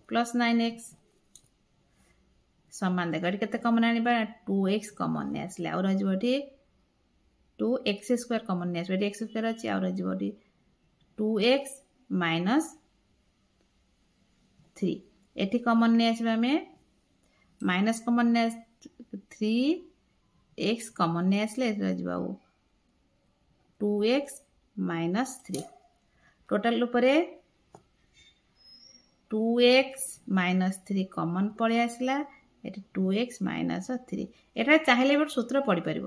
plus 9x समान देखो केते कॉमन आनिबा 2x कॉमन ने आसले और रहजबो एठी 2x स्क्वायर कॉमन नहीं आसो x स्क्वायर अच्छी आ रही 2x माइनस 3 एटी कॉमन नहीं आसो आम माइनस कॉमन नहीं 3x कॉमन नहीं आसले 2x माइनस 3 टोटल ऊपर 2x माइनस 3 कॉमन पड़े आसला 2x माइनस 3 एटा चाहिए बट सूत्र पढ़ी पार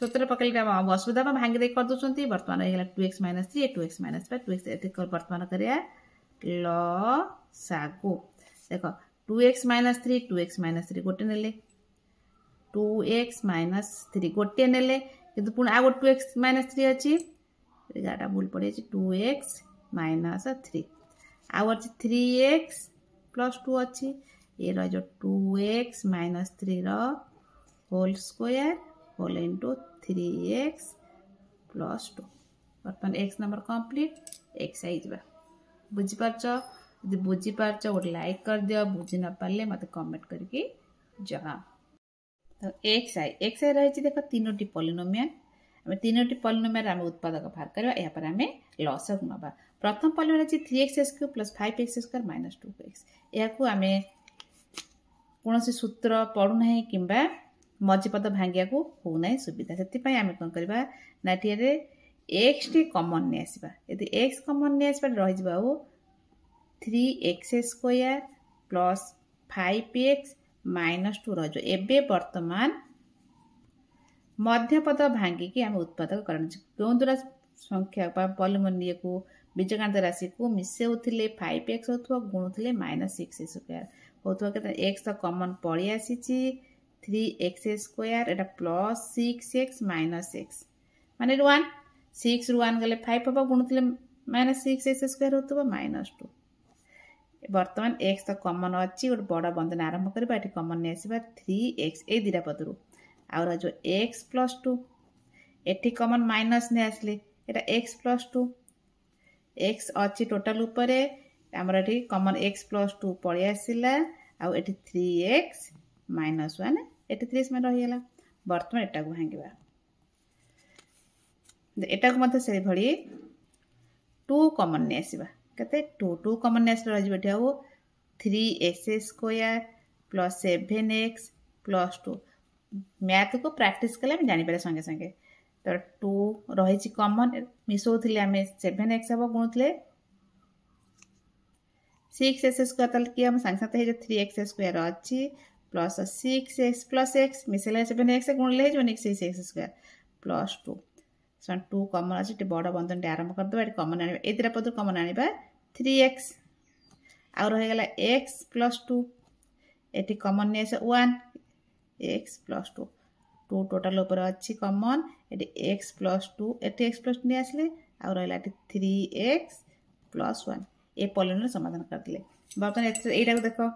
सूत्र पकड़ असुविधा भांगी दे करदे बर्तमान हो 2x minus 3 2x minus 5 2x बर्तमान करिया लसागु देख 2x माइनस 3 2x माइनस 3 गोटे नेले 2x माइनस 3 गोटे नेले किंतु पुणी आ 2x माइनस 3 अच्छी गाटा भूल पड़े 2x माइनस 3 आउ अच्छी 3x प्लस 2 अच्छी ये रही 2x minus 3 whole square whole into 3x plus 2 बर्तमान x नंबर कंप्लीट x आई बुझीपार यदि बुझीपार गोटे लाइक कर दियो बुझी न पारे मत कमेंट करके जहाँ तो x आई रही देख 3टी पॉलिनोमियल आम 3टी पॉलिनोमियल आम उत्पादक बाहर करवा यापर आम लसक नवा प्रथम पॉलिनोमियल अच्छी 3x² plus 5x² minus 2x या कौन सूत्र पढ़ुना कि मझीपद भांगिया को होना सुविधा से आम कौन करवा ना x टी कॉमन नहीं आसवा यदि x कॉमन नहीं आसवा रही 3x² प्लस 5x माइनस 2 रही एबे वर्तमान मध्यपद भांगिकी आम उत्पादक कर क्यों द्वारा संख्या पॉलिनोमियल को बीजगणित राशि को मिसेउथिले 5x होथुवा गुणुथिले माइनस 6x² होथुवा के x तो कॉमन पड़ी आसी 3x² एटा प्लस 6x माइनस x माने 1 6 रु 1 गले 5 हम गुणुथिले माइनस 6x² होथुवा माइनस 2 वर्तमान x तो कॉमन अच्छी गोटे बड़ बंधन आरंभ करबा एटी कॉमन नहीं आसीबा 3x ए दिरा पदरु आ जो x plus 2 eighty common minus नहीं आसले एटा x प्लस 2 x अच्छी टोटल ऊपर आमर एटी कॉमन x प्लस 2 पड़े आसला आ eighty 3x minus 1 eighty 3x में रहीगला बर्तमान एटा को भांगिबा एटा को मते से भली 2 कॉमन नहीं आसीबा कते 2 कॉमन नहीं आसला रही बेटा वो 3x² plus 7x plus 2 math को प्रैक्टिस कले हम जानी पारे संगे संगे तो 2 रही कॉमन मिसौथिले आम 7x हम गुणुथिले 6x² ताले कि हम संगे संगे 3x² अच्छी plus 6x plus x मिसेले 7x गुणले 6x² प्लस 2 2 कॉमन अच्छी बड़ बंधन आरंभ करदे ये कॉमन आने ए दिरा पद कॉमन आने 3x आ रहीगला x प्लस 2 एटी कॉमन नहीं आस 1 x प्लस 2 2 टोटल ऊपर अच्छी common eighty x plus 2 eighty x plus 2 नहीं आसले आ रहीला 3x प्लस 1 ए पॉलिनोमियल समाधान करदिले बर्तमान एटा को देखो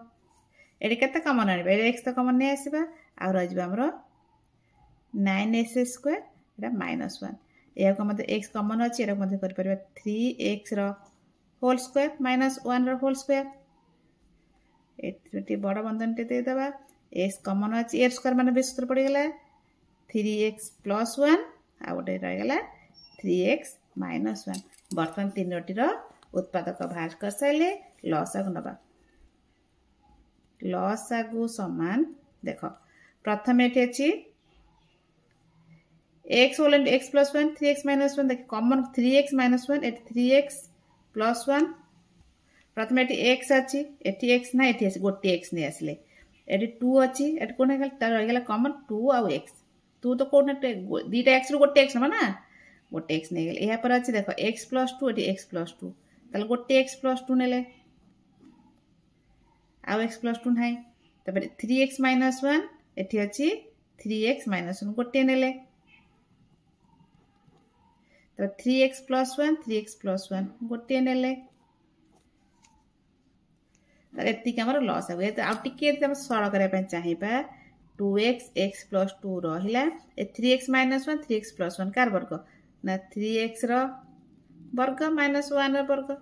एटी केते कॉमन आनिबा x तो कॉमन नहीं आसीबा आ रही हमरो 9x² एटा माइनस 1 या मत x कॉमन अच्छी एटा मत कर परबा 3x whole square minus 1 whole square एटी बड़ बंधन टे दे दबा x कॉमन अच्छी a स्क्वायर माने बे सूत्र पड़ी गला 3x प्लस 1 आ गोटे रही गला 3x माइनस 1 बर्तमान 3टी उत्पादक बाहर कर सारे लसागु नबा लसागु समान देख प्रथम ये अच्छी x whole x plus 1 3x minus 1 देख common 3x minus 1 eighty 3x plus 1 प्रथम ये x अच्छी एटी x ना एटी गोटे x नहीं आसले एटी 2 अच्छी एटी कौन रहीगला कॉमन 2 आउ x 2 तो कौन दीटा x रु गोटे x ना गोटे x नहीं गले पर अच्छी देख x plus 2 eighty x plus 2 ताले गोटे x प्लस 2 नेले आउ x प्लस 2 नहीं तबे 3x माइनस 1 एटी अच्छी 3x माइनस 1 गोटे नेले तो 3x प्लस 1 3x प्लस 1 गोटे नेले एतिक लस आगे आउ टे सरल करने चाहिए 2x x प्लस 2 रहा 3x minus 1 3x plus 1 car वर्ग ना 3x वर्ग माइनस 1 वर्ग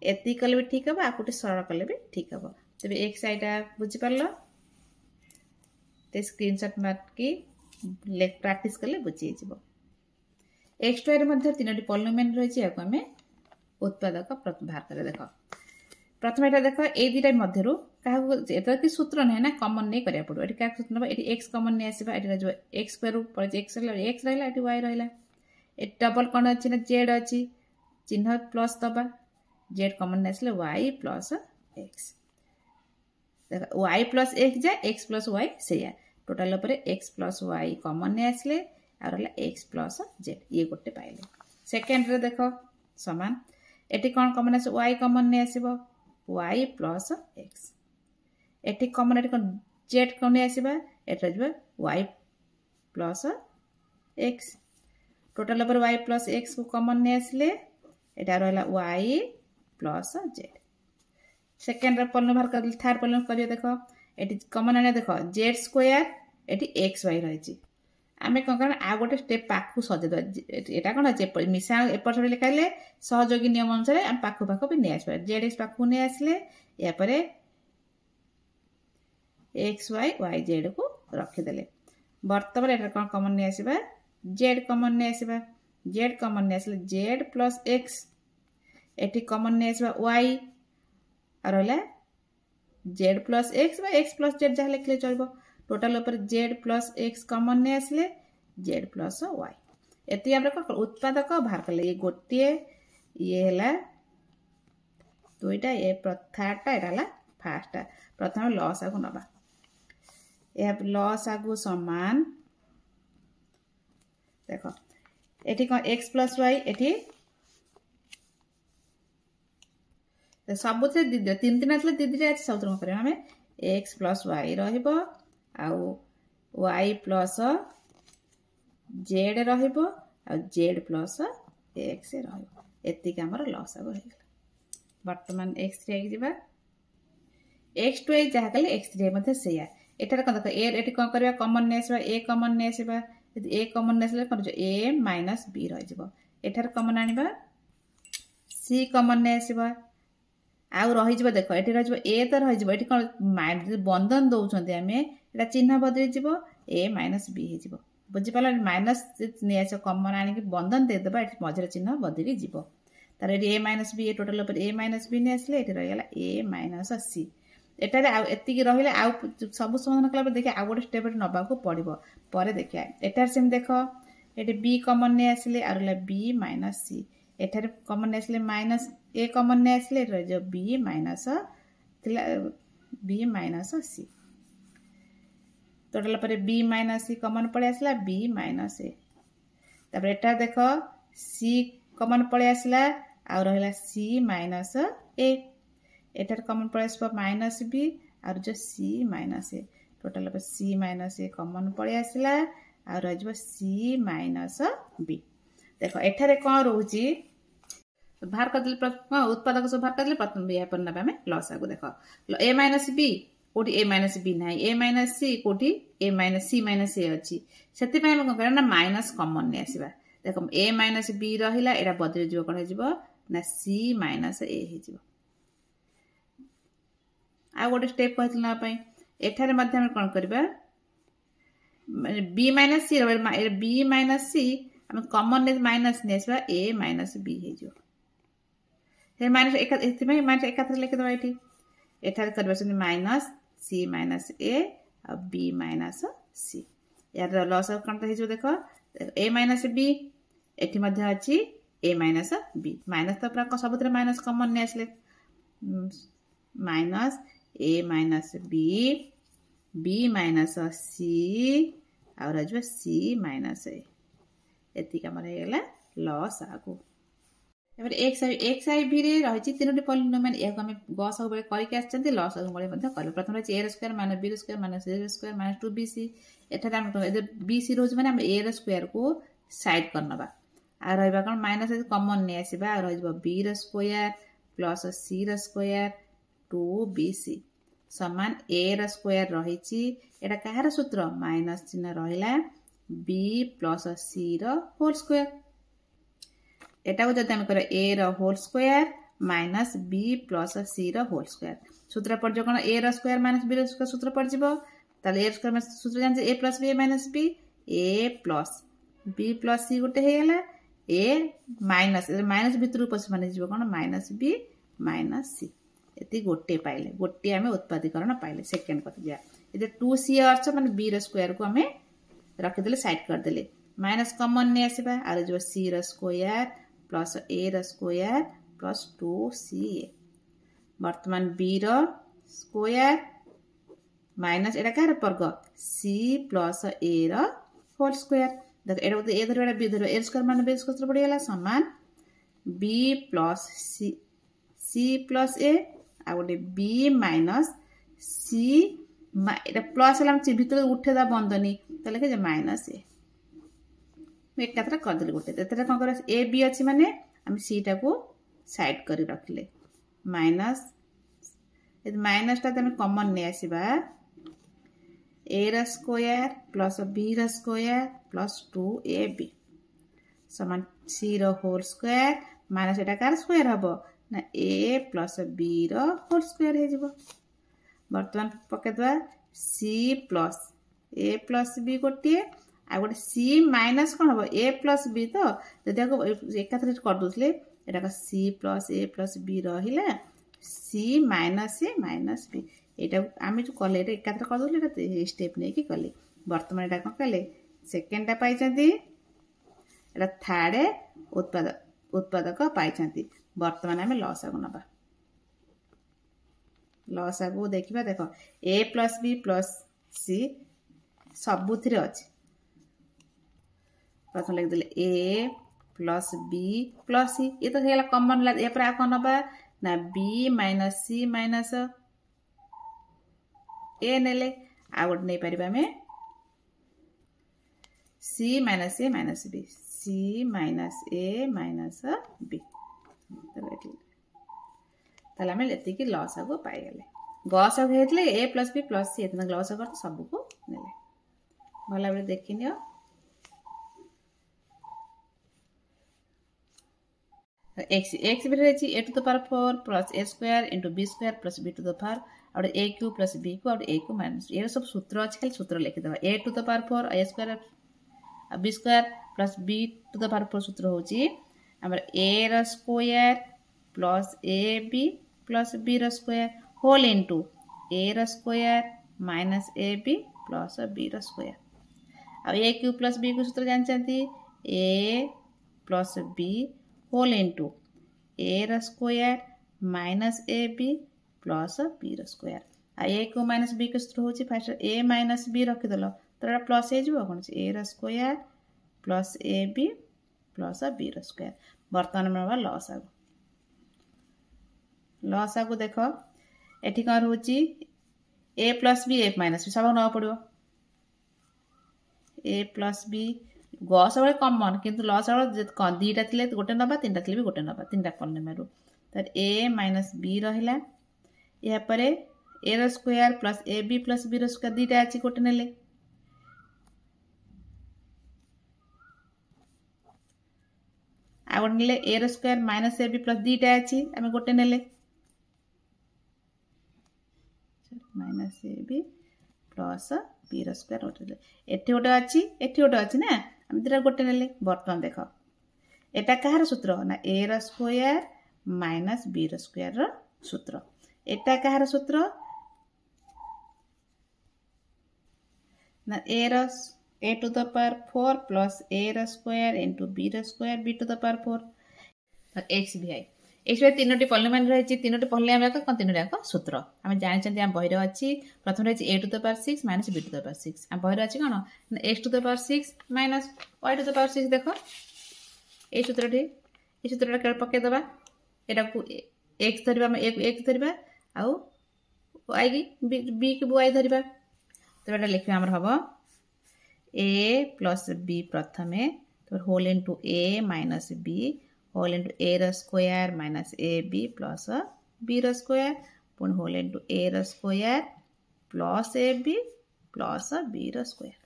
एति कले भी ठीक हम आकुटे सरल कले भी ठीक हम तेज x आईटा बुझीपार ते स्क्रीनशॉट मार्की प्रैक्टिस कले बुझी जीवो x2 रे मध्ये तीनोटी पॉलिनोमियल रहिछि याको हमें उत्पादक बाहर करे देख प्रथम एटा देख ए दुटा मध्यरु काहू एटा कि सूत्र नै ना कॉमन नै करिया पड़ो एटी का सूत्र नबा एटी x कॉमन नै आसीबा एटी जो x स्क्वायर पर x रहला एटी y रहला ए डबल कोन अछि ना z अछि चिन्ह प्लस दबा z कॉमन नै आसले y प्लस x देख y प्लस x जा x प्लस y सेया टोटल ऊपर x प्लस y कॉमन नै आसले आ रहला x प्लस z ये गोटे पाइले सेकंड रे देखो समान एटी कोन कॉमन आसे y कॉमन नै आसीबो y प्लस x एटी कॉमन एटी कोन z कोन आसीबा एटा जबा y प्लस x टोटल ऊपर y प्लस x को कॉमन नै आसले एटा रहला y प्लस z सेकंड रे पॉलिनोम बाहर कर थर्ड पॉलिनोम करियो देखो एटी कॉमन आने देखो z स्क्वायर एटी xy रहिछि आमे कोन करन आ गोटे स्टेप पाखु सजे द एटा कोन अछि मिसा एपर सडे लिखाइले सहयोगी नियम अनुसार हम पाखु पाखु भी नै आसबा zx पाखु नै आसले या परे xy yz को रखि देले वर्तमान एटा कोन कॉमन नै आसीबा z कॉमन नै आसीबा z कॉमन नै आसले z प्लस x एटी कॉमन नै आसीबा y रहला z प्लस x बा x प्लस z जहा लिखले चलबो टोटल ऊपर z प्लस x कॉमन नै आसले z प्लस y एती हमरा उत्पादक बाहर करले ये गोटे ये हला दुईटा ये थर्डटा एटाला फार्स्टटा प्रथम लॉस आगु नबा ए लॉस आगु समान देखो एटी कोन x प्लस y एटी सबुते दिदे तीन तीन आसले दिदे अछि सबुते हम करबा हमें x प्लस y रहइबो आउ y प्लस z रहइबो आ z प्लस x रहइबो एति के हमर लॉस आगो हेगला वर्तमान x3 आइ जिबा x2 जहा कले x3 मध्ये सेया एटार कोन देख a एटी कोन करबा कॉमन नै आसीबा a कॉमन नै आसीबा यदि a कॉमन नै आसले कोन जो a - b रहि जिवो एटार कॉमन आनिबा c कॉमन नै आसीबा आउ रहि जिवो देखो एटी रहि जिवो a तो रहि जिवो एटी कोन बंधन दउछन्ते हमें एटा चिन्ह बदली जिवो a - b हे जिवो बुझि पाला माइनस नै आसे कॉमन आनि के बंधन दे देबा एटी मझर चिन्ह बदली जिवो तार एटी a - b टोटल ऊपर a - b नै आसले एटी रहि गेला a - c एटारे आ एति की रहिले आ सब समाधान कला पर देखि आ गोटे स्टेप नबा को पड़िबो परे देखिया एटार सेम देखो एटी b कॉमन नै आसले आ रहला b - c एटारे कॉमन नै आसले माइनस a कॉमन नै आसले रहि जो b माइनस तिला b - c टोटल पर b - c कॉमन पड़े आसला b - a तब एटा देखो c कॉमन पड़े आसला आ रहला c - a एटार कॉमन पड़े आसबा -b और जो c - a टोटल पर c - a कॉमन पड़े आसला आ रहि जो c - b देखो एठारे कोन रहउची बाहर कर दिल उत्पादक सब बाहर कर दिल प्रथम या पर नबा में लॉस आगु देखो a - b कोटी a - b नाही a - c कोटी a - c - a अछि सेति पय हम करना माइनस कॉमन नै आसीबा देखो a - b रहिला एटा बदली जिवो कोन जिवो ना c - a हे जिवो आ गोटे स्टेप कहथिल ना पय एठारे मध्य हम कोन करबा b - c b - c हम कॉमन नै माइनस नै आसीबा a - b हे जिवो हे माइनस एक एति में माइनस एकाथरे लिख दबा एठी एठारे करबा से माइनस c - a और b - c यार लॉस ऑफ कोन हे जो देखो a - b एठी मध्य अछि a - b माइनस तो पूरा सबुतरे माइनस कॉमन नै आसले minus a - b b - c और जो c - a एति का हमर हेला लॉस आगु एबर x i v रे रहिछि तीनोटी पॉलिनोमियल याको हम ग सब बेले करि के आछन्ते लॉस आगु बेले मध्ये करले प्रथम रहिछि a square - b square - c square - 2bc एठारे हम bc रोज माने हम a स्क्वायर को साइड करनबा आ रहबा कोन माइनस कॉमन नै आसीबा आ रहइबो b square plus c square 2bc समान a स्क्वायर रहिछि एटा काहर सूत्र माइनस चिन्ह रहिला b प्लस c रो होल स्क्वायर एटा को जदि हम करे a रो whole square minus b plus c रो होल स्क्वायर सूत्र पर जो कोन a रो स्क्वायर माइनस b रो स्क्वायर सूत्र पर जिवो ताले ए स्क्वायर में सूत्र जान a plus b minus b a plus b plus c गोटे हो गला ए माइनस माइनस भितर पश मान कौन माइनस बी माइनस सी ये गोटे पाइले गोटे आम उत्पादीकरण पाइले सेकेंड कथ जा ये 2c अर्थ मान बी स्क्वायर को आम रखीदे साइड करदे माइनस कमन नहीं आसवा आर जो सी square plus a square plus 2ca वर्तमान बी स्क्वायर माइनस एटा कह वर्ग सी प्लस ए होल स्क्वायर देख ए धर बी धर ए स्क्वायर मान बी स्क्वायर पड़गला सामान बी प्लस सी प्लस ए आ गोटे बी माइनस सी प्लस भितर उठेदा बंदनी तो लिखे माइनस ए एक करदे गोटे कौन कर ए बी अच्छी माने आम सी टा को साइड कर रखिले माइनस माइनस टा कमन नहीं आसवा a square plus b square plus 2ab समान सी होल स्क्वायर माइनस एटा कार स्क्वायर हम ना a plus b whole square हो बर्तमान पकईदे c plus a plus b गोटे आ गोटे सी माइनस कौन हम ए प्लस बी तो जब एक करदे एटा सी प्लस ए प्लस बी रहा सी माइनस ए माइनस बी यहाँ आम जो कले एक करदे स्टेप नहीं कि कले बर्तमान यहाँ कौन कले सेकेंडटा पाई थर्ड उत्पादक पाई बर्तमान आम लसागु नवा लसागु देखा देख ए प्लस बी प्लस सी सबुथ अच्छे प्रथम लिखिदे ए प्लस बी प्लस सी ये तो है कमन या कौन नवा ना बी माइनस सी माइनस ए नेले आ गोटे नहीं पारिबा में सी minus a minus b c minus a minus B ताले आम ये लसागु पाईगले गसागु होते ए प्लस बी प्लस सी लसागु तो सबको नेले भल भाव देखी नि एक्स भी रही a to the power 4 plus a square into b square plus b to the power आउट ए क्यू प्लस बी को ए को माइनस ये सब सूत्र अच्छे खाली सूत्र लिखिदेव a to the power 4 a square b square plus b to the power 4 सूत्र हूँ आमर a square plus a b plus b square whole into a square minus a b plus b square आ a cube plus b को सूत्र जानते a plus b whole into a square minus a b plus b square आ a को minus b के सूत्र हूँ fast a minus b रखीदेल तो ये प्लस हो कौन a square plus a b plus b square बर्तमान में लसागु देख ये कौन रोचे a plus b a minus b सब ना पड़ो ए प्लस बी गस बड़े कमन किंतु लस दीटा थे गोटे नवा तीन थे भी गोटे नवा तीन कलम तर ए माइनस बी रहा यापर a square plus a b plus b square दीटा अच्छी गोटे ने आ गोटे ने a square minus a b plus दीटा अच्छी आम गोटे ने minus a b plus b square गोटे एटी गोटे अच्छी एटी गोटे अच्छी ना आम दुटा गोटे ने बर्तमान देख एटा कहार सूत्र ना a square minus b square सूत्र एटा कहार सूत्र ना a to the power 4 plus a square into b square b to the power 4 x भी आई एक्स तीनो पॉलीनोमियल रही तीनो पॉलीनोमियल कौन तीनो जाक सूत्र आम जानते आम बही अच्छी प्रथम रही a to the power 6 minus b to the power 6 आम बही अच्छी कौन x to the power 6 minus y to the power 6 देख ये सूत्रटा पकईदे यहाँ एक्स धरवा एक्स धरवा आउ वाई की बी की वाई धरवा तो ये लिखा आम हम ए प्लस बी प्रथम तो whole into a minus b whole into a square minus a b plus b square पुणी whole into a square plus a b plus b square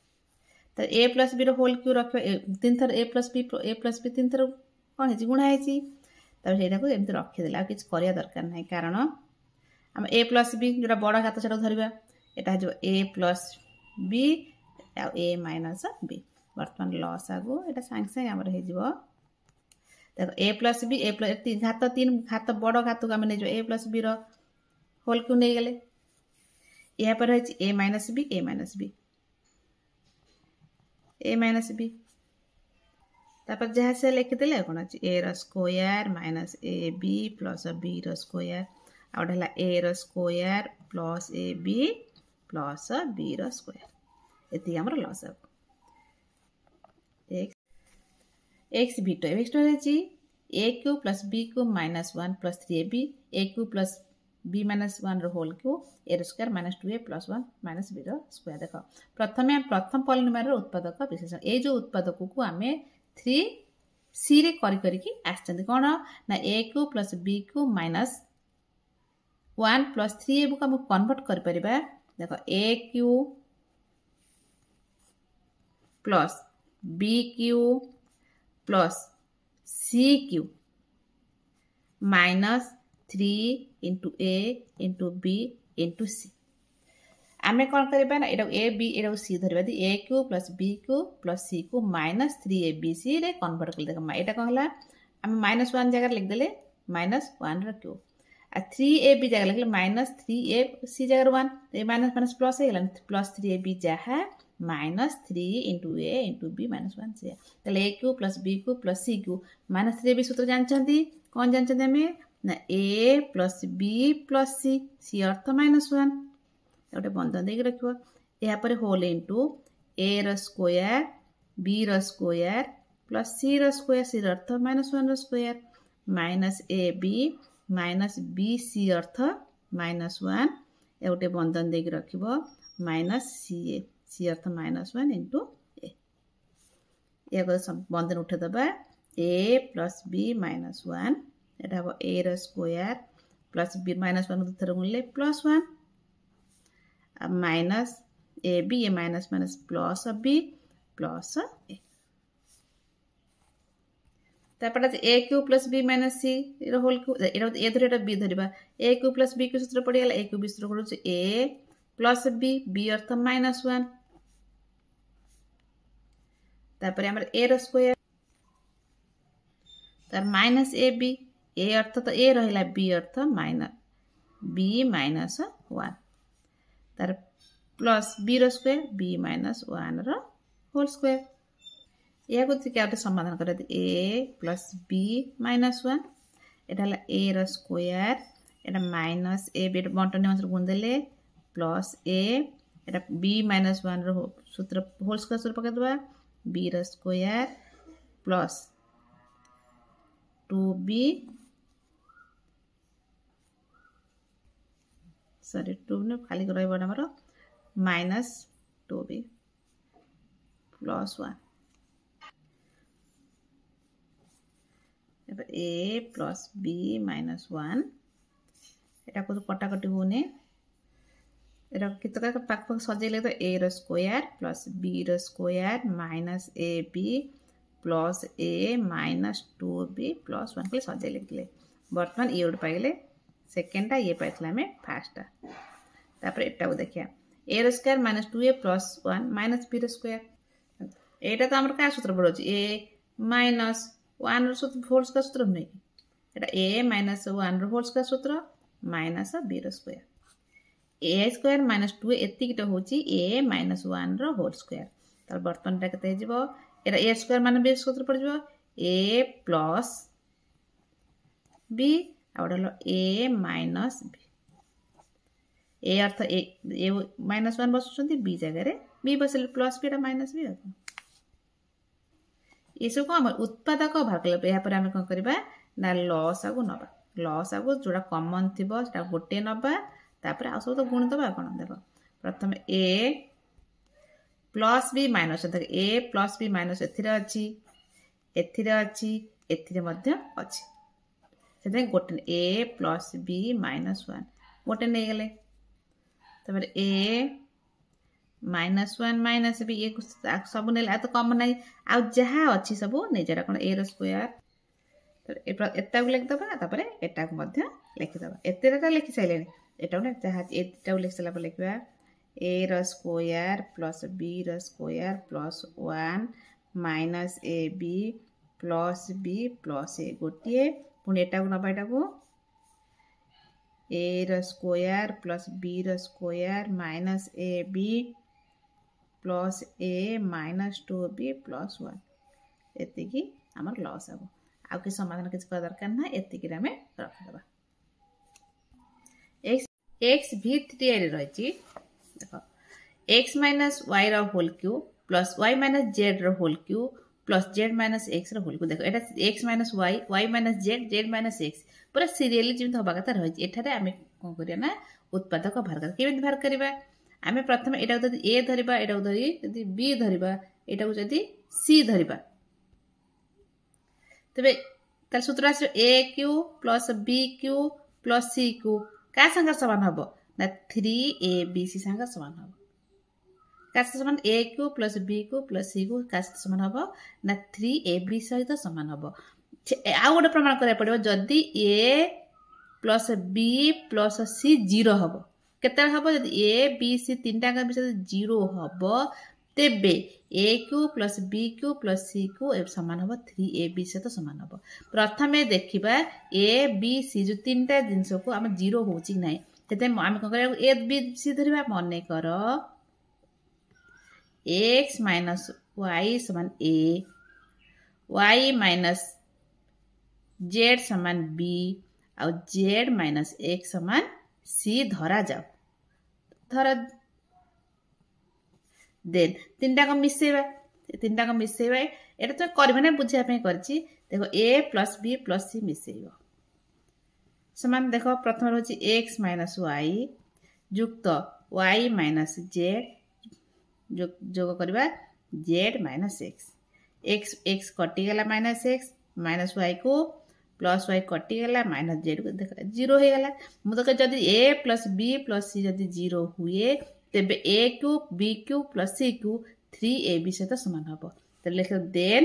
तो a plus b whole cube रख तीन थर ए plus B तीन थर कौन है गुणा है तब एमती रखीदे किसी कर दरकार ना कारण आम ए प्लस बी जो बड़ घात से धरवा यहाँ हो ए plus b a minus B बर्तमान लस आगु एटा सांगे सांगे आमर हे जिवो देखो ए प्लस बी घात 3 घात बड़ घात को आम नहीं ए प्लस बी रोल को नहीं गले यहाँ पर है a minus b a minus b a minus b तापर जहाँ से लिखिदेले कौन अच्छे a square minus a b plus b square आउट है a square plus a b plus b square ये आम लस एक्स भी two x two a cube plus b cube minus 1 plus 3ab a cube plus b minus 1 whole cube a square minus 2a plus 1 minus b square देख प्रथम polynomial उत्पादक विशेषण ये जो उत्पादक को आम 3c रे करी आसचंदी कौन ना a cube plus b cube minus 1 plus 3ab को आम कन्वर्ट कर परिबा देखो a cube plus b cube plus c cube minus 3 into a into b into c आम कौन करवा ना ये ए बी ये सी धरवा दी a cube plus b cube plus c cube minus 3abc रे कन्वर्ट कर देखा यहाँ कौन है आम -1 जगह लिखदे -1 क्यू आ 3ab जगह लिखले -3ac जगह 1 ये माइनस माइनस प्लस हो गला प्लस 3ab जहाँ -3 इंटू ए इंटू बी -1 से a cube plus b cube plus c cube -3ab सूत्र जानते कौन जानते आम ना a plus b plus c अर्थ -1 गोटे बंधन देख रख यापर whole into a square b square plus c square c अर्थ -1 स्क्वायर minus a b minus b c अर्थ -1 ये गोटे बंधन देख रख माइनस सी ए सी अर्थ -1 इंटू ए या बंधन उठेदबा ए प्लस बी -1 एटा हम ए स्क्वायर प्लस बी -1 दुथर गुणले +1 minus a b a minus minus plus b plus a तापर a cube plus b minus c whole cube a धर बी धरवा a cube plus b cube सूत्र पड़गला ए Q B सूत्र पड़े ए plus b अर्थ -1 तापर आम ए स्क्वायर तार माइनस ए बी ए अर्थ तो ए रहा बी अर्थ माइनस बी -1 तार plus b square b -1 whole square या गोटे समाधान कर ए प्लस बी -1 एटा ए स्क्वायर एटा माइनस ए बी बंटन गुणदेले प्लस ए एटा बी -1 सूत्र होल स्क्वायर सूत्र पकईदे b square plus 2b sorry 2 ने खाली रहा minus 2b plus 1 a plus b -1 एटा को कटाकटी होने कितका पाख पाख सजेले तो a square plus b square minus a b plus a minus 2b plus 1 के सजे लिखले बर्तमान ये गोटे पाइले सेकेंडटा ये पाई फास्टा तापर एटा को देखिया a square minus 2a plus 1 minus b square एटा तो आमर क्या सूत्र पड़ो ए माइनस 1 होल स्क्वायर सूत्र नहीं एटा ए माइनस 1 होल स्क्वायर सूत्र माइनस बी स्क्वायर ए स्क्वायर माइनस 2 एतिकटा होची ए माइनस 1 होल स्क्वायर तार बर्तमान टा केते हिजबो एटा ए स्क्वायर माने बी सूत्र पड़ जिवो ए प्लस बी आउट हलो ए माइनस बी ए अर्थ ए -1 बसुचंती बी जगह रे बी बसले प्लस बी माइनस बी ये सब को हम उत्पादक भाग यहाँ पर आम कौन करवा ना लस आगु नवा लस आगु जोड़ा कमन थी गोटे नवा तापर आ सब तो गुण दबा कौन देख प्रथम ए प्लस बी माइनस देख ए प्लस बी माइनस अच्छी से गोटे ए प्लस बी -1 गोटे नहीं गले तापर ए -1 माइनस बी ये सब नहीं तो कम ना आ जहाँ अच्छी सब नहीं जा कौन ए स्क्वायर एटा को लिखिदबा तापर एटा को लिखिदबा एत लिखि सारे एटा जहाँ एटा लिखि सारा लिखा ए रो स्क्वायर प्लस बी रो square plus 1 minus a b plus b plus a गोटे पुणी एटा को नबा एटा को ए रो स्क्वायर प्लस बी रो square minus a b plus a minus 2b plus 1 एतिकी आमर लॉस हम आउ कि समाधान किसी कर दरकार ना एतिकी रे हमें रख देबा x v3 रे रही देखो x माइनस y रो whole cube plus y minus z रो whole cube plus z minus x रो होल क्यूब देखो एटा x minus y y minus z minus x पूरा सीरियली जिम हवा कथा रही एठारे आमे कोन करिया ना उत्पादक बाहर कर केमिति बाहर करिबा आमे प्रथम एटा को जदी a धरिबा एटा को धरि जदी b धरिबा एटा को जदी c धरिबा तबे तार सूत्र आसे a q plus b q plus c q का संग समान हबो ना 3abc संग समान हबो का समान a q plus b q plus c q का समान हबो ना 3ab सहित समान हबो आ गोटे प्रमाण करिया पड़िबो जदी a plus b plus c 0 हबो केते हबो जदी a b c तीनटा का विषय 0 हबो तेबे a q plus b q plus c q समान हबो 3ab सहित समान हबो प्रथमे देखिबा a b c जो तीनटा जिंस को हम 0 होची नै तेते हम कोन करिया a b c धरिबा मने करो x माइनस y समान a y माइनस z समान b और z माइनस x समान c धरा जाओ धरा देन तीनटा को मिसेबा एटा तो करबे ना बुझिया पे करछि देखो a plus b plus c मिसेइबो समान देखो प्रथम रहछि x माइनस y युक्त y माइनस z जोग करबा z माइनस x x कटि गेला माइनस y को प्लस y कटि गेला माइनस z को देख 0 हे गेला मु तो जदी a plus b plus c जदी 0 हुए तेबे a cube b cube plus c cube 3ab सहित समान हबो तो लिख देन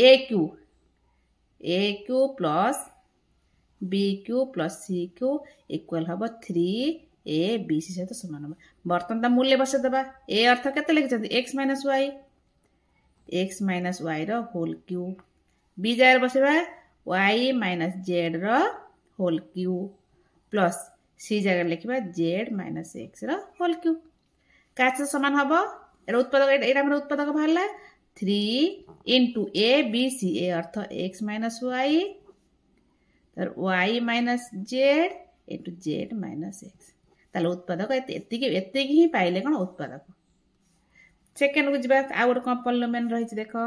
a cube plus b cube plus c cube equal हबो 3ab सहित समान हबो बर्तन ता मूल्य बसे दबा a अर्थ केते लिख जदी x माइनस y रो होल क्यूब b जार बसेबा y माइनस z रो होल क्यूब प्लस c जगह लिखबा z माइनस x रो होल क्यूब का समान हबो एरा उत्पादक एरा हमर उत्पादक भाला 3 into a b c a earth x minus y तर y minus z into z minus x ताले उत्पादक एते ही पाइले कोन उत्पादक सेकंड को जिबा आ गोटे कोन पॉलिनोमियल रही छि देखो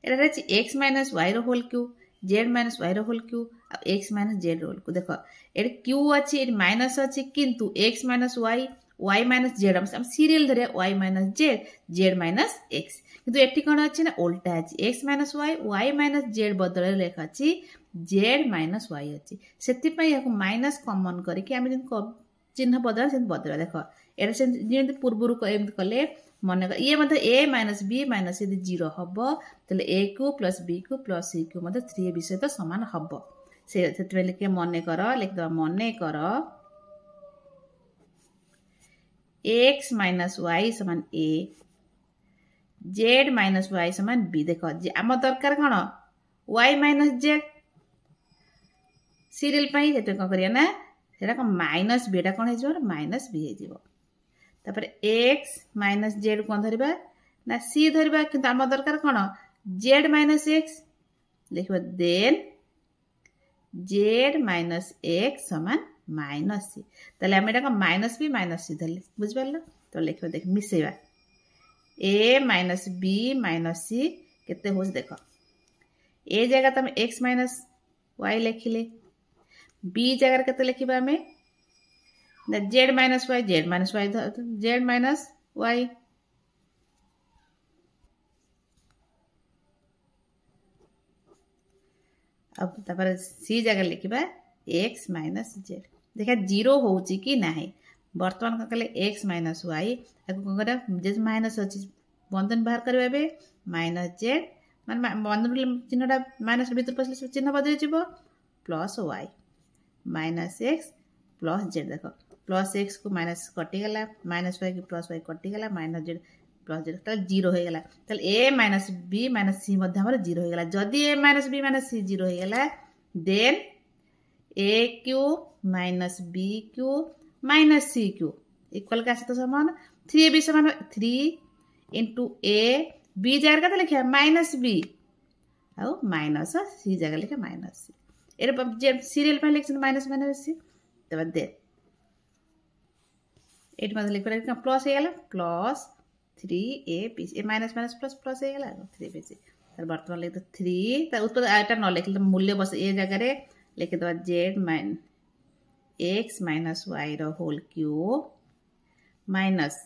एरा रही x माइनस y रो whole cube z minus y रो होल क्यूब आ x माइनस z रो होल क्यूब देखो एड q अछि एड माइनस अछि किंतु x minus y minus z हम सीरियल धरे y minus z minus x किंतु एठी कोन अछि ना उल्टा अछि x minus y minus z बदल लेखा अछि z माइनस y अछि सेति पय याको माइनस कॉमन करी कि हम जिन चिन्ह बदल देखो एरा से जेंति पूर्वरु को एम कले मन ये मतलब a माइनस b माइनस यदि 0 हबो तले a को प्लस b को प्लस c को मतलब 3 विषय तो समान हबो से सेति लिखे मने करो लिख दो मने करो x माइनस y समान a z माइनस y समान b देखो आम दरकार कोन y माइनस z सीरियल पई जेते कोन करिया ना सेटा को माइनस b टा कोन हे जो माइनस b हे जीवो तापर x माइनस z कोन धरिबा ना c धरिबा किंतु आम दरकार कोन z माइनस x लिखबा देन z माइनस x समान माइनस c तले हम एटा को माइनस b माइनस c धरले बुझ परलो तो लिखबा देख मिसेबा a minus b minus c केते होस देखो a जगह तम x माइनस y लिखिले b जगह केते लिखिबा हमें ना z minus y z minus y अब तापर c जगह लिखिबा x माइनस z देखा 0 होउची कि नाही वर्तमान का कले x माइनस y एको करा जे माइनस अछि बंधन बाहर करबे बे माइनस z मान बंधन चिन्हटा माइनस भीतर पसले चिन्ह बदल जिवो plus y minus x plus z देखो प्लस एक्स को माइनस कटिगला माइनस वाई को प्लस वाई कटिगला माइनस जेड प्लस जेड ताले जीरो हो गला ताले a minus b minus c मध्य हमर जीरो हो गला जदि a minus b minus c zero हो गला then a cube minus b cube minus c cube equal का तो समान 3ab समान 3 इंटू ए बी जगह का लिखा माइनस बी आउ माइनस सी जगह लिखा माइनस सी ए सीरियल पे लिख माइनस माइनस सी तब दे एट मतलब लिख प्लस हो गला प्लस 3ab ए माइनस माइनस प्लस प्लस हो गला 3ab तर वर्तमान लिख 3 तर उत्तर आटा न लिख मूल्य बस ए जगह रे लिख दो z minus x minus y रो whole cube minus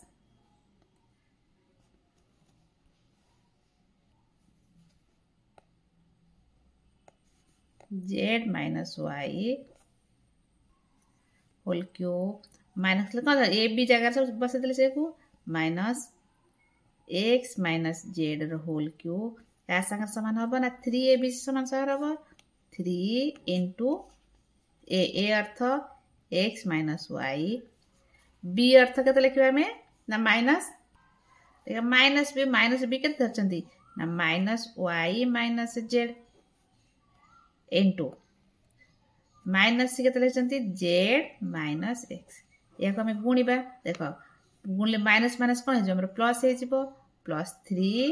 z minus y whole cube minus कौन ए बी जगह से बस से को माइनस एक्स माइनस जेड रो होल क्यूब या संग समान हम ना 3ab समान सर हम 3 इंटू ए अर्थ एक्स माइनस वाई बी अर्थ के लिखा में ना माइनस बी के धरती ना minus y minus z into minus c के लिखते जेड माइनस एक्स या आम गुणा देख गुणले माइनस माइनस कौन हो प्लस हो प्लस 3